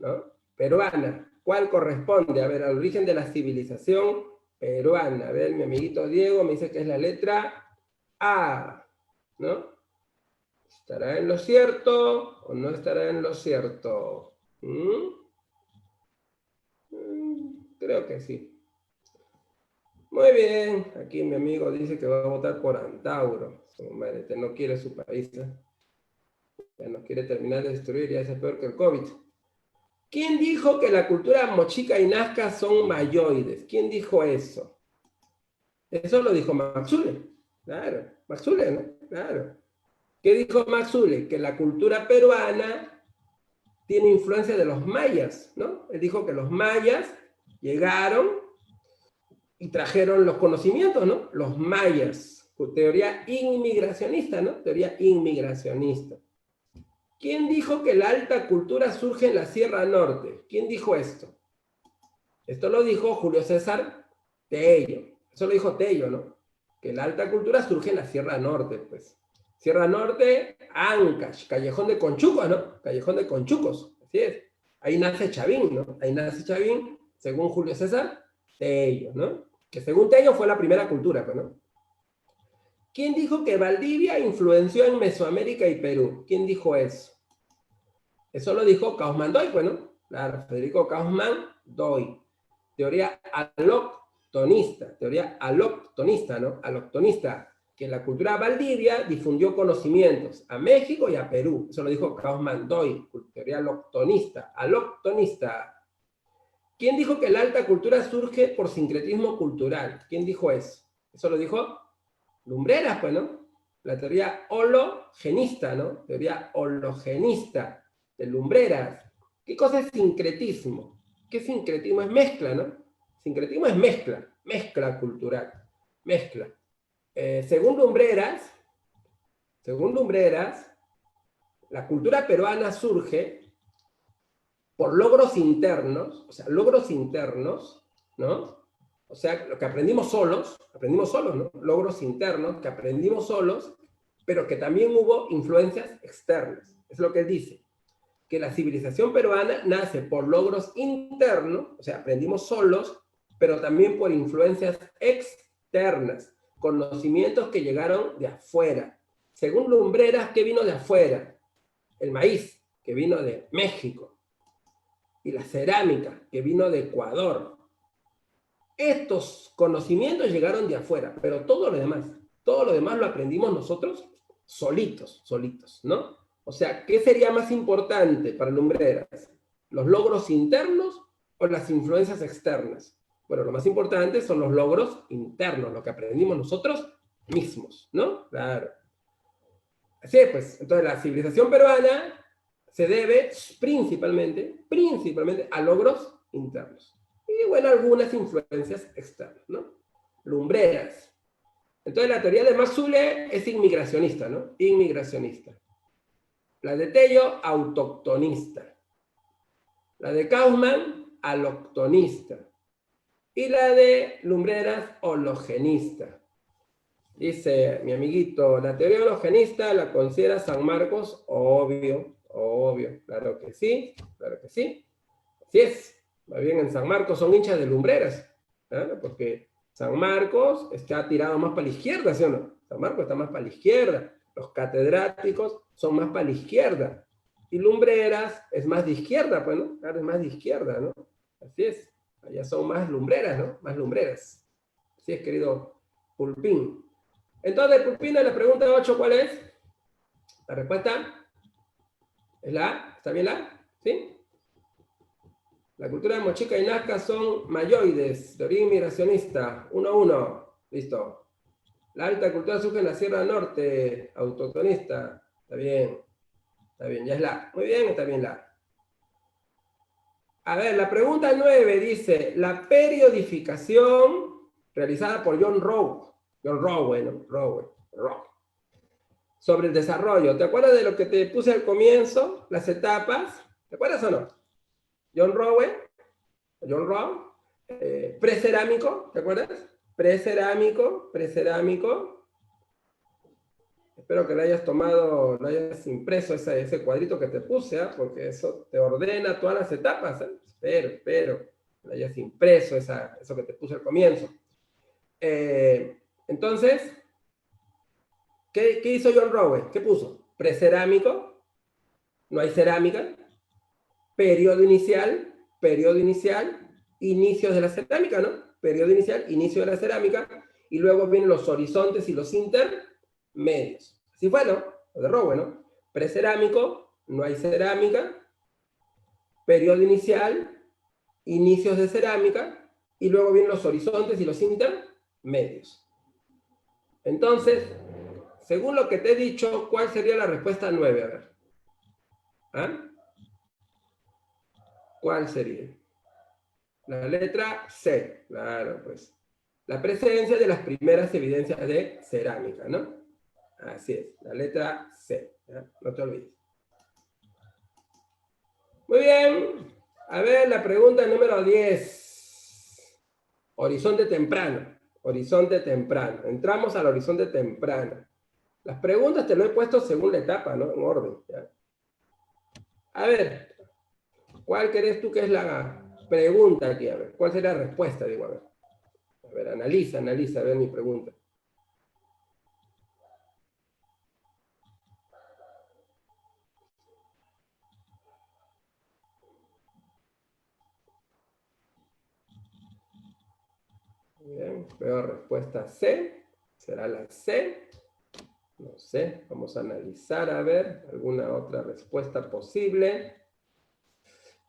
¿no? Peruana. ¿Cuál corresponde? A ver, al origen de la civilización peruana. A ver, mi amiguito Diego me dice que es la letra A, ¿no? ¿Estará en lo cierto o no estará en lo cierto? Creo que sí. Muy bien, aquí mi amigo dice que va a votar por Antauro. Su madre, no quiere su país, ¿eh? Ya nos quiere terminar de destruir, ya es peor que el COVID. ¿Quién dijo que la cultura mochica y nazca son mayoides? ¿Quién dijo eso? Eso lo dijo Maxule. Claro, Maxule, ¿no? Claro. ¿Qué dijo Maxule? Que la cultura peruana tiene influencia de los mayas, ¿no? Él dijo que los mayas llegaron y trajeron los conocimientos, ¿no? Los mayas. Teoría inmigracionista, ¿no? Teoría inmigracionista. ¿Quién dijo que la alta cultura surge en la Sierra Norte? ¿Quién dijo esto? Esto lo dijo Julio César Tello. Eso lo dijo Tello, ¿no? Que la alta cultura surge en la Sierra Norte, pues. Sierra Norte, Ancash, Callejón de Conchucos, ¿no? Callejón de Conchucos, así es. Ahí nace Chavín, ¿no? Ahí nace Chavín, según Julio César Tello, ¿no? Que según Tello fue la primera cultura, pues, ¿no? ¿Quién dijo que Valdivia influenció en Mesoamérica y Perú? ¿Quién dijo eso? Eso lo dijo Kaufmann Doy, pues, ¿no? Claro, Federico Kaufmann Doy. Teoría aloctonista, ¿no? Aloctonista, que la cultura Valdivia difundió conocimientos a México y a Perú. Eso lo dijo Kaufmann Doy, teoría aloctonista. ¿Quién dijo que la alta cultura surge por sincretismo cultural? ¿Quién dijo eso? Eso lo dijo Lumbreras, pues, ¿no? La teoría hologenista, ¿no? Teoría hologenista de Lumbreras. ¿Qué cosa es sincretismo? ¿Qué sincretismo? Es mezcla, ¿no? Sincretismo es mezcla cultural, mezcla. Según Lumbreras, la cultura peruana surge por logros internos, ¿no? O sea, lo que aprendimos solos, ¿no? Logros internos que aprendimos solos, pero que también hubo influencias externas. Es lo que él dice, que la civilización peruana nace por logros internos, o sea, aprendimos solos, pero también por influencias externas, conocimientos que llegaron de afuera. Según Lumbreras, ¿qué vino de afuera? El maíz, que vino de México, y la cerámica, que vino de Ecuador. Estos conocimientos llegaron de afuera, pero todo lo demás lo aprendimos nosotros solitos, ¿no? O sea, ¿qué sería más importante para Lumbreras? ¿Los logros internos o las influencias externas? Bueno, lo más importante son los logros internos, lo que aprendimos nosotros mismos, ¿no? Claro. Así es, pues. Entonces, la civilización peruana se debe principalmente a logros internos. Y, bueno, algunas influencias externas, ¿no? Lumbreras. Entonces, la teoría de Maxule es inmigracionista, ¿no? Inmigracionista. La de Tello, autoctonista. La de Kaufman, aloctonista. Y la de Lumbreras, hologenista. Dice mi amiguito, la teoría hologenista la considera San Marcos, obvio, claro que sí, así es. Más bien en San Marcos son hinchas de Lumbreras, ¿no? Porque San Marcos está tirado más para la izquierda, ¿sí o no? San Marcos está más para la izquierda, los catedráticos son más para la izquierda, y Lumbreras es más de izquierda, pues, ¿no? Claro, es más de izquierda, ¿no? Así es, allá son más lumbreras, ¿no? Más lumbreras. Así es, querido Pulpín. Entonces, Pulpina, la pregunta 8, ¿cuál es? La respuesta es la A. ¿Está bien la A? ¿Sí? La cultura de Mochica y Nazca son mayoides, de origen migracionista. 1-1. Listo. La alta cultura surge en la Sierra Norte, autoctonista. Está bien. Está bien, ya es la A. Muy bien, está bien la A. A ver, la pregunta 9 dice, la periodificación realizada por John Rowe. John Rowe, ¿no? Rowe. Sobre el desarrollo. ¿Te acuerdas de lo que te puse al comienzo? Las etapas. ¿Te acuerdas o no? John Rowe. Precerámico. ¿Te acuerdas? Precerámico. Espero que lo hayas tomado, lo hayas impreso ese cuadrito que te puse, ¿eh? Porque eso te ordena todas las etapas. ¿Eh? Espero que lo hayas impreso eso que te puse al comienzo. Entonces, ¿qué hizo John Rowe? ¿Qué puso? Precerámico, no hay cerámica, periodo inicial, inicios de la cerámica, ¿no? Periodo inicial, inicio de la cerámica, y luego vienen los horizontes y los intermedios. Así fue, ¿no? Lo de Rowe, ¿no? Precerámico, no hay cerámica, periodo inicial, inicios de cerámica, y luego vienen los horizontes y los intermedios. Entonces, según lo que te he dicho, ¿cuál sería la respuesta 9? A ver. ¿Ah? ¿Cuál sería? La letra C, claro, pues. La presencia de las primeras evidencias de cerámica, ¿no? Así es, la letra C, ¿ya? No te olvides. Muy bien, a ver la pregunta número 10. Horizonte temprano, entramos al horizonte temprano. Las preguntas te lo he puesto según la etapa, ¿no? En orden, ¿ya? A ver, ¿cuál crees tú que es la pregunta aquí? A ver, ¿cuál sería la respuesta? Digo, a ver, analiza, a ver mi pregunta. Bien, veo respuesta C, será la C. No sé, vamos a analizar a ver alguna otra respuesta posible.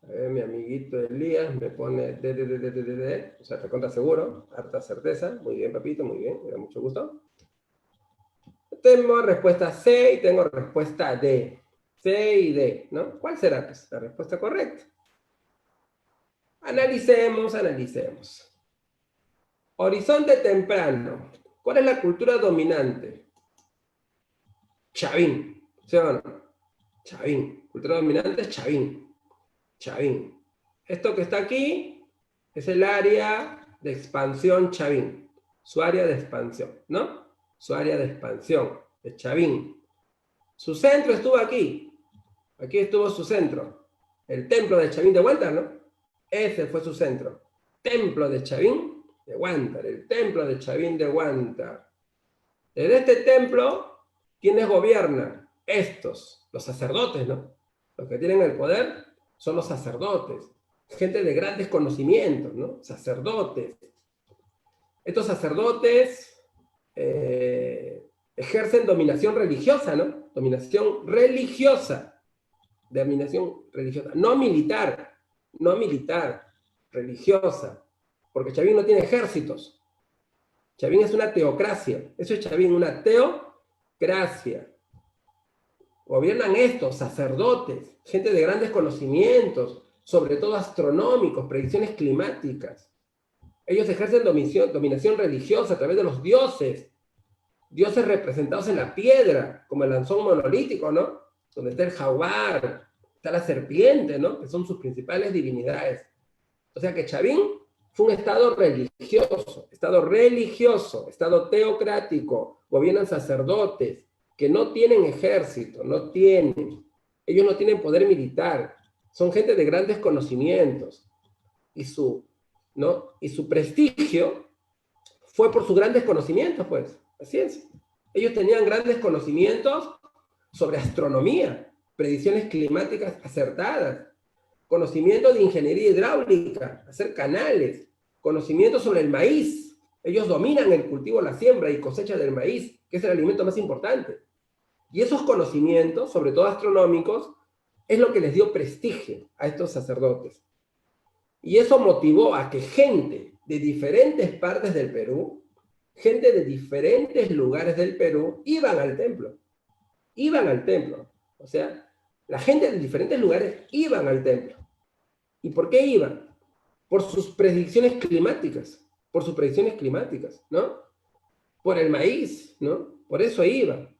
A ver, mi amiguito Elías me pone D, o sea, te conta seguro, harta certeza. Muy bien, papito, muy bien, me da mucho gusto. Tengo respuesta C y tengo respuesta D. C y D, ¿no? ¿Cuál será pues, la respuesta correcta? Analicemos. Horizonte temprano. ¿Cuál es la cultura dominante? Chavín, ¿sí o no? Chavín. Cultura dominante es Chavín. Esto que está aquí es el área de expansión Chavín. Su área de expansión, ¿no? Su área de expansión de Chavín. Su centro estuvo aquí. Aquí estuvo su centro. El templo de Chavín de Huántar, ¿no? Ese fue su centro. Templo de Chavín de Huántar. El templo de Chavín de Huántar. Desde este templo, ¿quiénes gobiernan? Estos, los sacerdotes, ¿no? Los que tienen el poder son los sacerdotes. Gente de grandes conocimientos, ¿no? Sacerdotes. Estos sacerdotes ejercen dominación religiosa, ¿no? Dominación religiosa. No militar, religiosa. Porque Chavín no tiene ejércitos. Chavín es una teocracia. Eso es Chavín, una teocracia. Gobiernan estos sacerdotes, gente de grandes conocimientos, sobre todo astronómicos, predicciones climáticas. Ellos ejercen dominación religiosa a través de los dioses representados en la piedra, como el lanzón monolítico, ¿no? Donde está el jaguar, está la serpiente, ¿no? Que son sus principales divinidades. O sea que Chavín fue un estado religioso, estado teocrático, gobiernan sacerdotes, que no tienen ejército, ellos no tienen poder militar, son gente de grandes conocimientos, y su prestigio fue por sus grandes conocimientos, pues, así es. Ellos tenían grandes conocimientos sobre astronomía, predicciones climáticas acertadas, conocimiento de ingeniería hidráulica, hacer canales, conocimiento sobre el maíz. Ellos dominan el cultivo, la siembra y cosecha del maíz, que es el alimento más importante. Y esos conocimientos, sobre todo astronómicos, es lo que les dio prestigio a estos sacerdotes. Y eso motivó a que gente de diferentes partes del Perú, gente de diferentes lugares del Perú, iban al templo. O sea, la gente de diferentes lugares iban al templo. ¿Y por qué iban? Por sus predicciones climáticas, ¿no? Por el maíz, ¿no? Por eso iban,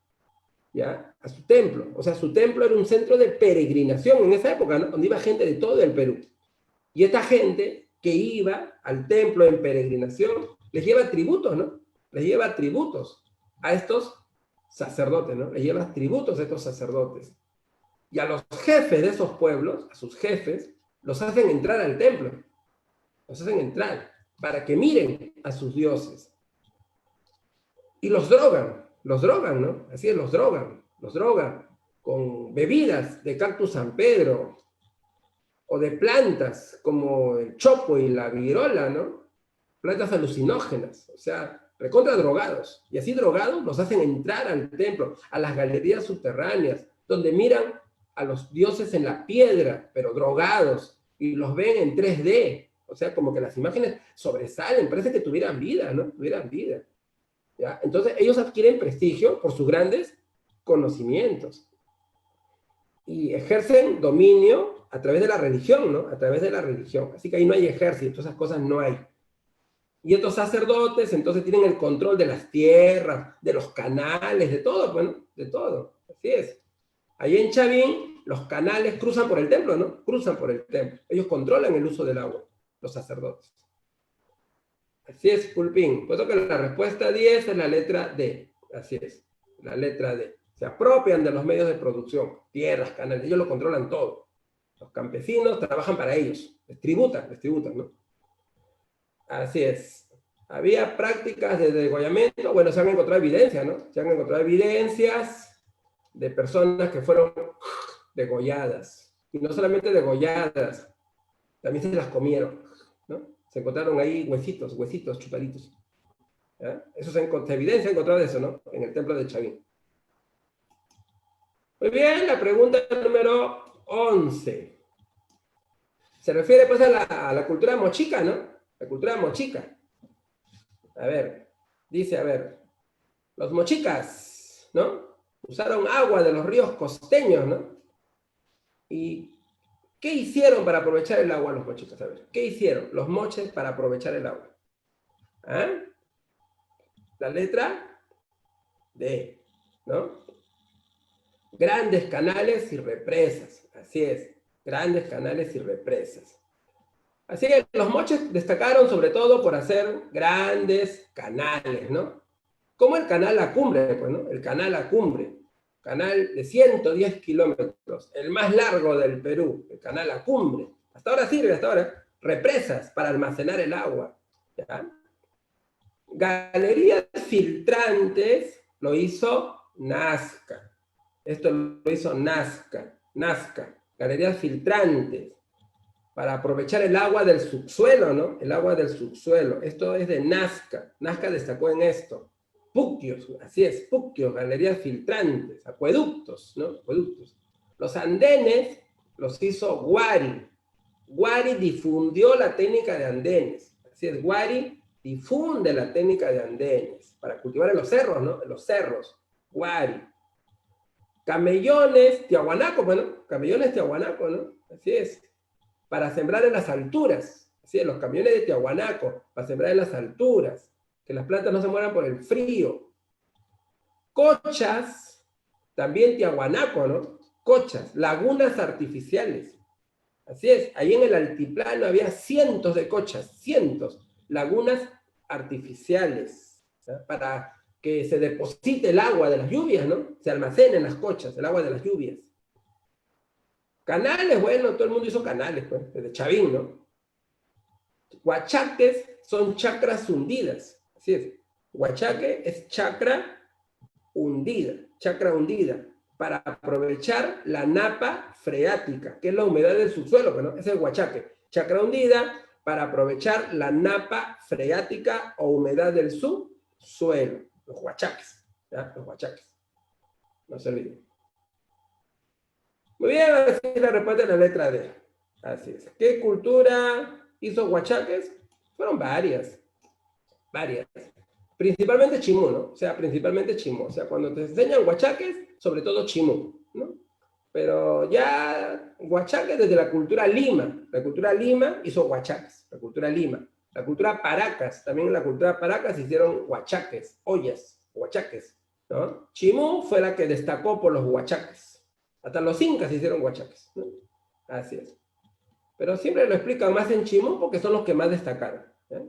¿ya? A su templo. O sea, su templo era un centro de peregrinación en esa época, ¿no? Donde iba gente de todo el Perú. Y esta gente que iba al templo en peregrinación, les lleva tributos, ¿no? Les lleva tributos a estos sacerdotes, ¿no? Les lleva tributos a estos sacerdotes. Y a los jefes de esos pueblos, a sus jefes, los hacen entrar al templo. Los hacen entrar para que miren a sus dioses. Y los drogan, ¿no? Así es, los drogan con bebidas de cactus San Pedro, o de plantas como el chopo y la virola, ¿no? Plantas alucinógenas, o sea, recontra drogados. Y así drogados los hacen entrar al templo, a las galerías subterráneas, donde miran a los dioses en la piedra, pero drogados, y los ven en 3D. O sea, como que las imágenes sobresalen, parece que tuvieran vida, ¿no? Tuvieran vida. ¿Ya? Entonces, ellos adquieren prestigio por sus grandes conocimientos. Y ejercen dominio a través de la religión, ¿no? A través de la religión. Así que ahí no hay ejército, esas cosas no hay. Y estos sacerdotes entonces tienen el control de las tierras, de los canales, de todo, bueno, de todo. Así es. Ahí en Chavín, los canales cruzan por el templo, ¿no? Cruzan por el templo. Ellos controlan el uso del agua, los sacerdotes. Así es, Pulpín. Puesto que la respuesta 10 es la letra D. Así es, la letra D. Se apropian de los medios de producción, tierras, canales, ellos lo controlan todo. Los campesinos trabajan para ellos, les tributan, ¿no? Así es. Había prácticas de degollamiento, bueno, se han encontrado evidencias, ¿no? Se han encontrado evidencias de personas que fueron degolladas. Y no solamente degolladas, también se las comieron, ¿no? Se encontraron ahí huesitos chupaditos. ¿Ya? Eso se evidencia, ha encontrado eso, ¿no? En el templo de Chavín. Muy bien, la pregunta número 11. Se refiere pues a la cultura mochica, ¿no? La cultura mochica. A ver, dice, los mochicas, ¿no? Usaron agua de los ríos costeños, ¿no? ¿Y qué hicieron para aprovechar el agua los mochicas? A ver, ¿qué hicieron los moches para aprovechar el agua? ¿Ah? La letra D, ¿no? Grandes canales y represas, así es, grandes canales y represas. Así que los moches destacaron sobre todo por hacer grandes canales, ¿no? Como el canal La Cumbre, pues, ¿no? El canal La Cumbre, canal de 110 kilómetros, el más largo del Perú, el canal La Cumbre. Hasta ahora sirve, represas para almacenar el agua, ¿ya? Galerías filtrantes lo hizo Nazca. Esto lo hizo Nazca, galerías filtrantes, para aprovechar el agua del subsuelo, ¿no? El agua del subsuelo. Esto es de Nazca. Nazca destacó en esto. Puquios, así es, puquios, galerías filtrantes, acueductos, ¿no? Acueductos. Los andenes los hizo Guari. Guari difundió la técnica de andenes. Así es, Guari difunde la técnica de andenes para cultivar en los cerros, ¿no? En los cerros. Guari. Camellones, tiahuanaco, bueno, camellones tiahuanaco, ¿no? Así es. Para sembrar en las alturas. Así es, los camiones de tiahuanaco, para sembrar en las alturas. Que las plantas no se mueran por el frío. Cochas, también tiahuanaco, ¿no? Cochas, lagunas artificiales. Así es, ahí en el altiplano había cientos de cochas, cientos, lagunas artificiales, ¿ya? Para que se deposite el agua de las lluvias, ¿no? Se almacenen las cochas, el agua de las lluvias. Canales, bueno, todo el mundo hizo canales, pues, desde Chavín, ¿no? Huachaques son chacras hundidas, así es. Huachaque es chacra hundida, para aprovechar la napa freática, que es la humedad del subsuelo, bueno, ese es el huachaque. Chacra hundida para aprovechar la napa freática o humedad del subsuelo. Los huachaques, ¿ya? Los huachaques. No se olviden. Muy bien, así es la respuesta de la letra D. Así es. ¿Qué cultura hizo huachaques? Fueron varias. Principalmente chimú, ¿no? O sea, principalmente chimú. O sea, cuando te enseñan huachaques, sobre todo chimú, ¿no? Pero ya huachaques desde la cultura Lima. La cultura Lima hizo huachaques. La cultura Lima. La cultura Paracas. También en la cultura Paracas hicieron huachaques, ollas, huachaques, ¿no? Chimú fue la que destacó por los huachaques. Hasta los incas hicieron huachaques, ¿no? Así es. Pero siempre lo explican más en chimú porque son los que más destacaron, ¿eh?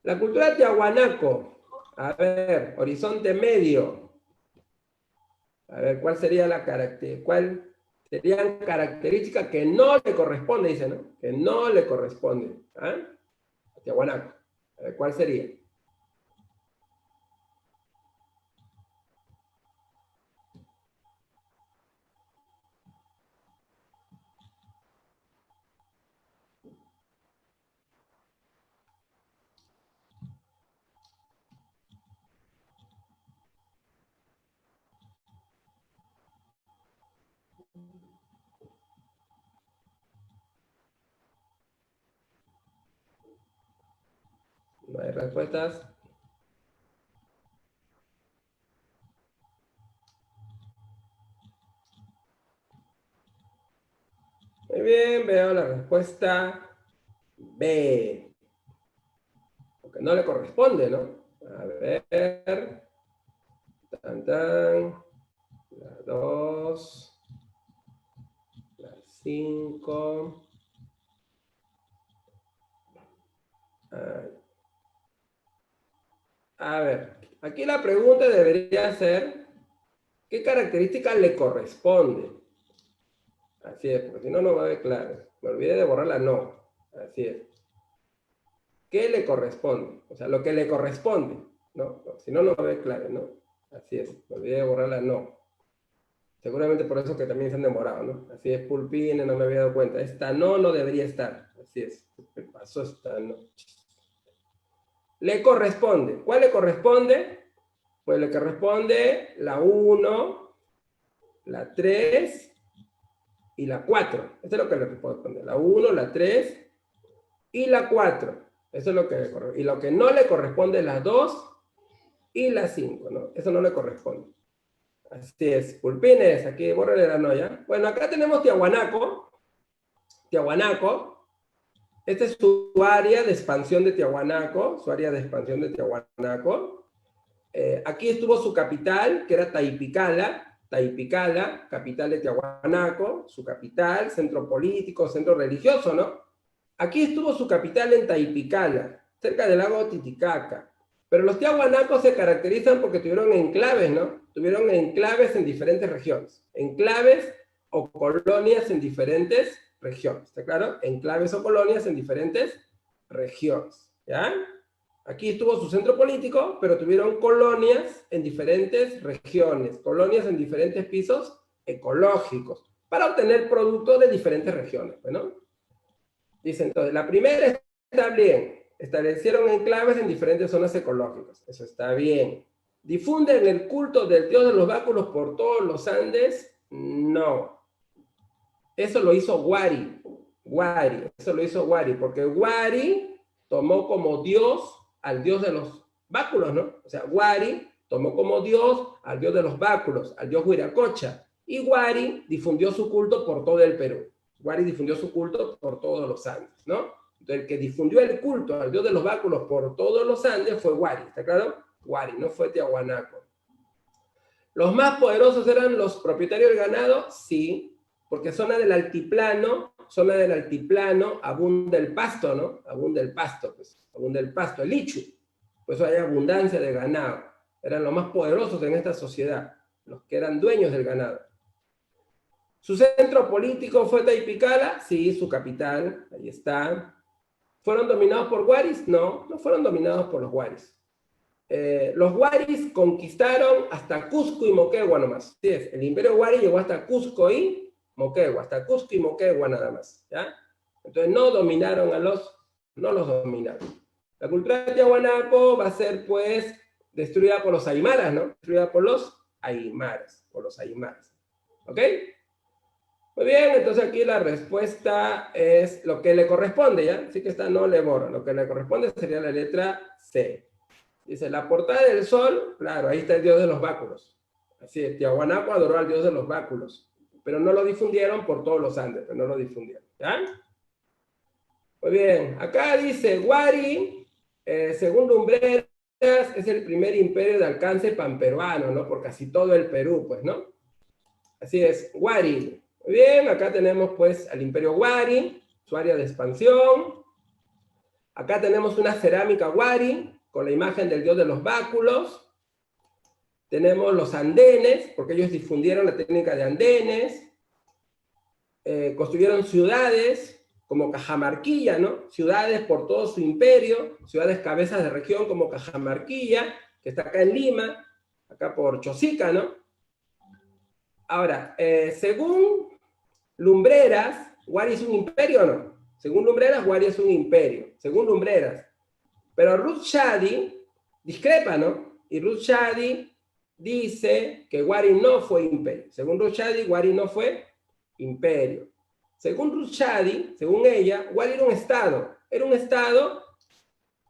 La cultura tiahuanaco. A ver, horizonte medio. A ver, ¿cuál sería la característica? ¿Cuál serían características que no le corresponde, dice, ¿no? Que no le corresponde. ¿Ah? A tiahuanaco. A ver, ¿cuál sería? No hay respuestas. Muy bien, veo la respuesta B. Porque no le corresponde, ¿no? A ver. Tan, tan. La 2. La 5. A ver, aquí la pregunta debería ser, ¿qué característica le corresponde? Así es, porque si no, no va a ver claro. Me olvidé de borrar la no. Así es. ¿Qué le corresponde? O sea, lo que le corresponde, ¿no? Si no, no va a ver claro, ¿no? Así es, me olvidé de borrar la no. Seguramente por eso que también se han demorado, ¿no? Así es, pulpine, no me había dado cuenta. Esta no debería estar. Así es, ¿qué pasó esta no? Le corresponde. ¿Cuál le corresponde? Pues le corresponde la 1, la 3 y la 4. Esto es lo que le corresponde. La 1, la 3 y la 4. Eso es lo que le corresponde. Y lo que no le corresponde es la 2 y la 5, ¿no? Eso no le corresponde. Así es. Pulpines, aquí bórrele la noya. Bueno, acá tenemos Tiahuanaco. Tiahuanaco. Esta es su área de expansión de Tiahuanaco. Su área de expansión de Tiahuanaco. Aquí estuvo su capital, que era Taipicala, capital de Tiahuanaco, su capital, centro político, centro religioso, ¿no? Aquí estuvo su capital en Taipicala, cerca del lago Titicaca. Pero los tiahuanacos se caracterizan porque tuvieron enclaves, ¿no? Tuvieron enclaves en diferentes regiones. Enclaves o colonias en diferentes regiones, ¿está claro? Enclaves o colonias en diferentes regiones, ¿ya? Aquí estuvo su centro político, pero tuvieron colonias en diferentes regiones, colonias en diferentes pisos ecológicos, para obtener productos de diferentes regiones, ¿no? Dice entonces, la primera está bien, establecieron enclaves en diferentes zonas ecológicas, eso está bien. ¿Difunden el culto del dios de los báculos por todos los Andes? No. Eso lo hizo Huari, eso lo hizo Huari, porque Huari tomó como dios al dios de los báculos, ¿no? O sea, Huari tomó como dios al dios de los báculos, al dios Huiracocha, y Huari difundió su culto por todo el Perú. Huari difundió su culto por todos los Andes, ¿no? Entonces, el que difundió el culto al dios de los báculos por todos los Andes fue Huari, ¿está claro? Huari, no fue Tiahuanaco. ¿Los más poderosos eran los propietarios del ganado? Sí, porque zona del altiplano, abunda el pasto, ¿no? Abunda el pasto, el lichu. Por eso hay abundancia de ganado. Eran los más poderosos en esta sociedad, los que eran dueños del ganado. ¿Su centro político fue Taipicala? Sí, su capital, ahí está. ¿Fueron dominados por Huaris? No, no fueron dominados por los Huaris. Los Huaris conquistaron hasta Cusco y Moquegua nomás. Sí, el imperio Huari llegó hasta Cusco y Moquegua, nada más, ¿ya? Entonces no dominaron no los dominaron. La cultura de Tiahuanaco va a ser, pues, destruida por los aymaras, ¿no? Destruida por los aymaras, ¿ok? Muy bien, entonces aquí la respuesta es lo que le corresponde, ¿ya? Así que esta no le borro. Lo que le corresponde sería la letra C. Dice, la portada del sol, claro, ahí está el dios de los báculos. Así es, Tiahuanaco adoró al dios de los báculos, pero no lo difundieron por todos los Andes, pero no lo difundieron, ¿ya? Muy bien, acá dice, Huari, según Lumbreras, es el primer imperio de alcance panperuano, ¿no? Por casi todo el Perú, pues, ¿no? Así es, Huari. Muy bien, acá tenemos, pues, al imperio Huari, su área de expansión. Acá tenemos una cerámica Huari, con la imagen del dios de los báculos. Tenemos los andenes, porque ellos difundieron la técnica de andenes. Construyeron ciudades como Cajamarquilla, ¿no? Ciudades por todo su imperio, ciudades cabezas de región como Cajamarquilla, que está acá en Lima, acá por Chosica, ¿no? Ahora, según Lumbreras, ¿Huari es un imperio o no? Según Lumbreras, Huari es un imperio, según Lumbreras. Pero Ruth Shadi discrepa, ¿no? Y Ruth Shadi dice que Huari no fue imperio. Según Ruth Shadi, Huari no fue imperio. Según Ruth Shadi, según ella, Huari era un estado. Era un estado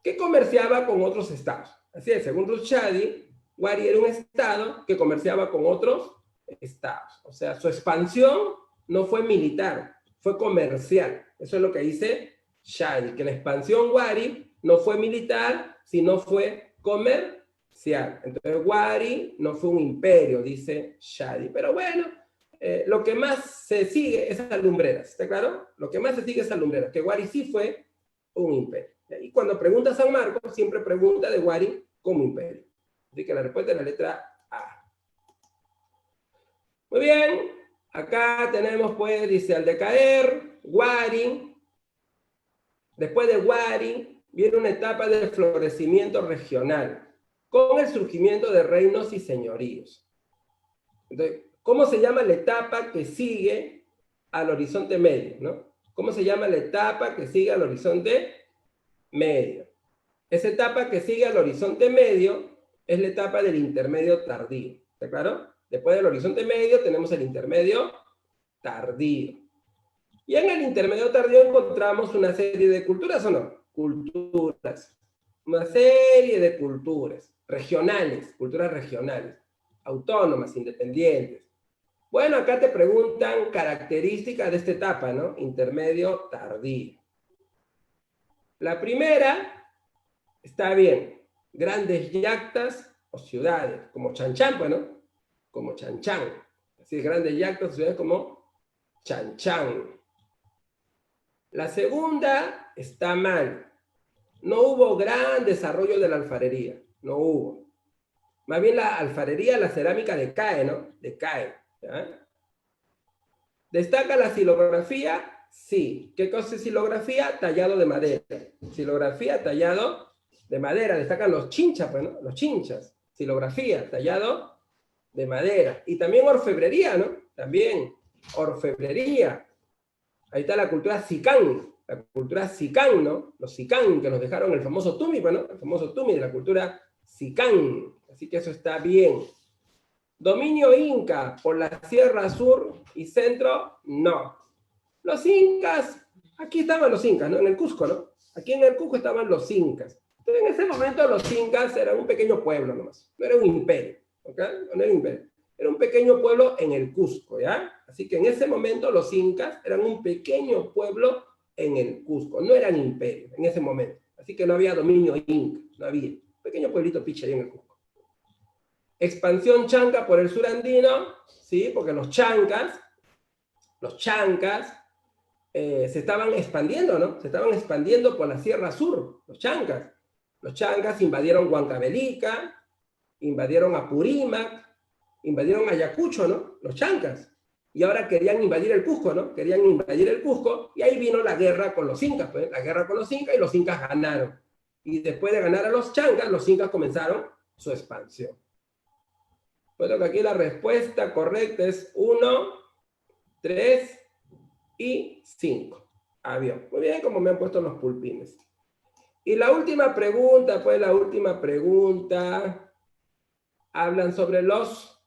que comerciaba con otros estados. Así es, según Ruth Shadi, Huari era un estado que comerciaba con otros estados. O sea, su expansión no fue militar, fue comercial. Eso es lo que dice Shadi, que la expansión Huari no fue militar, sino fue comercial. Entonces, Huari no fue un imperio, dice Shadi. Pero bueno, lo que más se sigue es a Lumbreras, ¿está claro? Lo que más se sigue es a Lumbreras, que Huari sí fue un imperio. Y cuando pregunta San Marcos, siempre pregunta de Huari como imperio. Así que la respuesta es la letra A. Muy bien, acá tenemos, pues, dice, al decaer, Huari. Después de Huari, viene una etapa de florecimiento regional, con el surgimiento de reinos y señoríos. Entonces, ¿cómo se llama la etapa que sigue al horizonte medio, ¿no? ¿Cómo se llama la etapa que sigue al horizonte medio? Esa etapa que sigue al horizonte medio es la etapa del intermedio tardío, ¿está claro? Después del horizonte medio tenemos el intermedio tardío. Y en el intermedio tardío encontramos una serie de culturas, ¿o no? Culturas. Una serie de culturas regionales, autónomas, independientes. Bueno, acá te preguntan características de esta etapa, ¿no? Intermedio tardío. La primera, está bien, grandes yactas o ciudades, como Chanchán, pues, ¿no? Como Chanchán. Así, grandes yactas o ciudades como Chanchán. La segunda está mal. No hubo gran desarrollo de la alfarería. No hubo. Más bien la alfarería, la cerámica decae, ¿no? Decae. ¿Ya? ¿Destaca la xilografía? Sí. ¿Qué cosa es xilografía? Tallado de madera. Xilografía, tallado de madera. Destacan los chinchas, pues, ¿no? Los chinchas. Xilografía, tallado de madera. Y también orfebrería, ¿no? También orfebrería. Ahí está la cultura Sicán, ¿no? Los Sicán, que nos dejaron el famoso Tumi, ¿no? El famoso Tumi de la cultura Sicán. Así que eso está bien. Dominio inca por la Sierra Sur y Centro, no. Los incas, aquí estaban los incas, ¿no? En el Cusco, ¿no? Aquí en el Cusco estaban los incas. Entonces, en ese momento los incas eran un pequeño pueblo nomás, no era un imperio, ¿ok? No era un imperio. Era un pequeño pueblo en el Cusco, ¿ya? Así que en ese momento los incas eran un pequeño pueblo en el Cusco, no eran imperio en ese momento. Así que no había dominio inca, no había. Un pequeño pueblito piche ahí en el Cusco. Expansión chanca por el sur andino, ¿sí? Porque los chancas se estaban expandiendo, ¿no? Se estaban expandiendo por la Sierra Sur, los chancas. Los chancas invadieron Huancavelica, invadieron Apurímac, invadieron Ayacucho, ¿no? Los chancas. Y ahora querían invadir el Cusco, ¿no? Querían invadir el Cusco, y ahí vino la guerra con los incas, pues, la guerra con los incas, y los incas ganaron. Y después de ganar a los chancas, los incas comenzaron su expansión. Puesto que aquí la respuesta correcta es 1, 3 y 5. Avión. Muy bien, como me han puesto los pulpines. Y la última pregunta, pues la última pregunta, hablan sobre los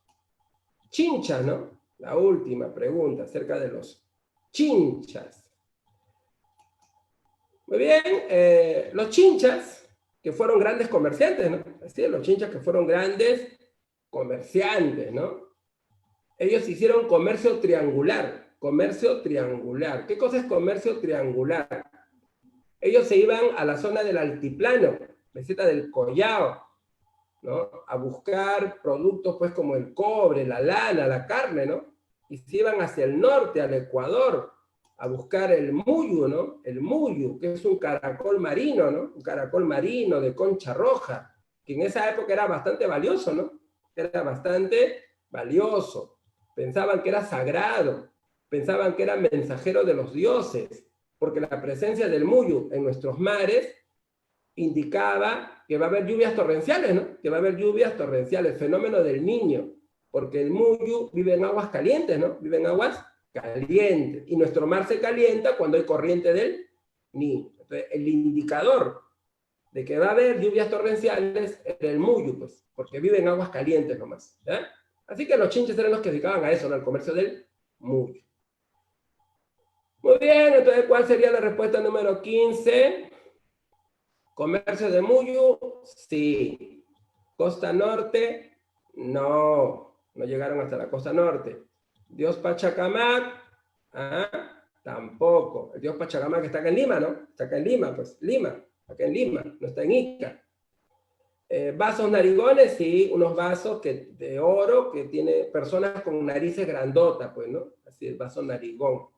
chinchas, ¿no? La última pregunta acerca de los chinchas. Muy bien, los chinchas, que fueron grandes comerciantes, ¿no? Así, los chinchas que fueron grandes comerciantes, ¿no? Ellos hicieron comercio triangular. Comercio triangular. ¿Qué cosa es comercio triangular? Ellos se iban a la zona del altiplano, meseta del Collao, ¿no? A buscar productos pues como el cobre, la lana, la carne, ¿no? Y se iban hacia el norte, al Ecuador, a buscar el muyu, ¿no? El muyu, que es un caracol marino, ¿no? Un caracol marino de concha roja, que en esa época era bastante valioso, ¿no? Era bastante valioso. Pensaban que era sagrado, pensaban que era mensajero de los dioses, porque la presencia del muyu en nuestros mares indicaba que va a haber lluvias torrenciales, ¿no? Que va a haber lluvias torrenciales, fenómeno del niño, porque el muyu vive en aguas calientes, ¿no? Vive en aguas calientes, y nuestro mar se calienta cuando hay corriente del niño. Entonces, el indicador de que va a haber lluvias torrenciales es el muyu, pues, porque vive en aguas calientes nomás, ¿ya? Así que los chinches eran los que se dedicaban a eso, ¿no? Al comercio del muyu. Muy bien, entonces, ¿cuál sería la respuesta número 15? ¿Comercio de muyu? Sí. ¿Costa norte? No, no llegaron hasta la costa norte. ¿Dios Pachacamac? Ah, tampoco. El Dios Pachacamac está acá en Lima, ¿no? Está acá en Lima, pues, Lima, acá en Lima, no está en Ica. Vasos narigones, sí, unos vasos de oro que tiene personas con narices grandotas, pues, ¿no? Así es, vaso narigón.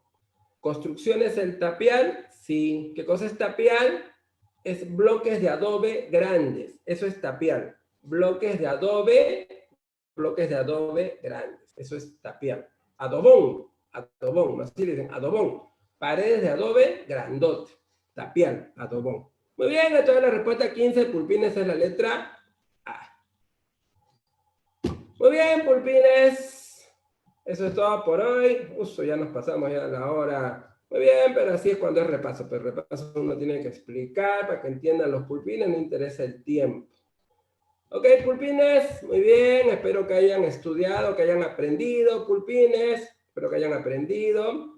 ¿Construcciones el tapial? Sí. ¿Qué cosa es tapial? Es bloques de adobe grandes. Eso es tapial. Bloques de adobe grandes. Eso es tapial. Adobón, así le dicen, adobón. Paredes de adobe grandote. Tapial, adobón. Muy bien, entonces la respuesta 15, pulpines, es la letra A. Muy bien, pulpines. Eso es todo por hoy. Ya nos pasamos ya a la hora. Muy bien, pero así es cuando es repaso. Pero repaso uno tiene que explicar para que entiendan los pulpines, no interesa el tiempo. Ok, pulpines, muy bien. Espero que hayan estudiado, que hayan aprendido, pulpines. Espero que hayan aprendido.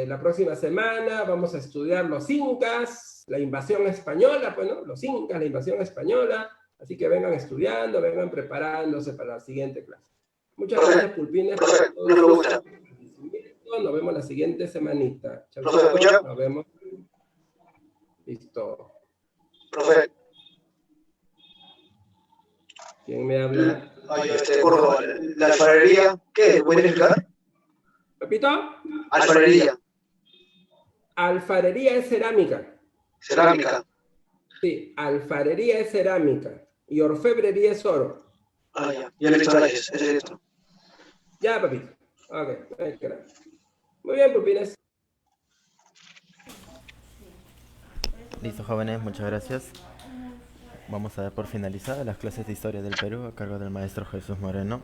La próxima semana vamos a estudiar los incas, la invasión española, pues, ¿no? Los incas, la invasión española. Así que vengan estudiando, vengan preparándose para la siguiente clase. Muchas gracias, pulpines. No me gusta. Nos vemos la siguiente semanita. Chao, Profe, ¿me escucha? nos vemos. Listo. Profe, ¿Quién me habla? Córdoba, la alfarería, ¿qué? ¿Pueden explicar? ¿Repito? Alfarería. Alfarería es cerámica. Cerámica. Sí, alfarería es cerámica. Y orfebrería es oro. Ah, ya. Ya le he visto es esto. Ya, papito. Ok, muy bien, pulpines. Listo, jóvenes, muchas gracias. Vamos a dar por finalizadas las clases de historia del Perú a cargo del maestro Jesús Moreno.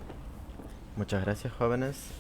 Muchas gracias, jóvenes.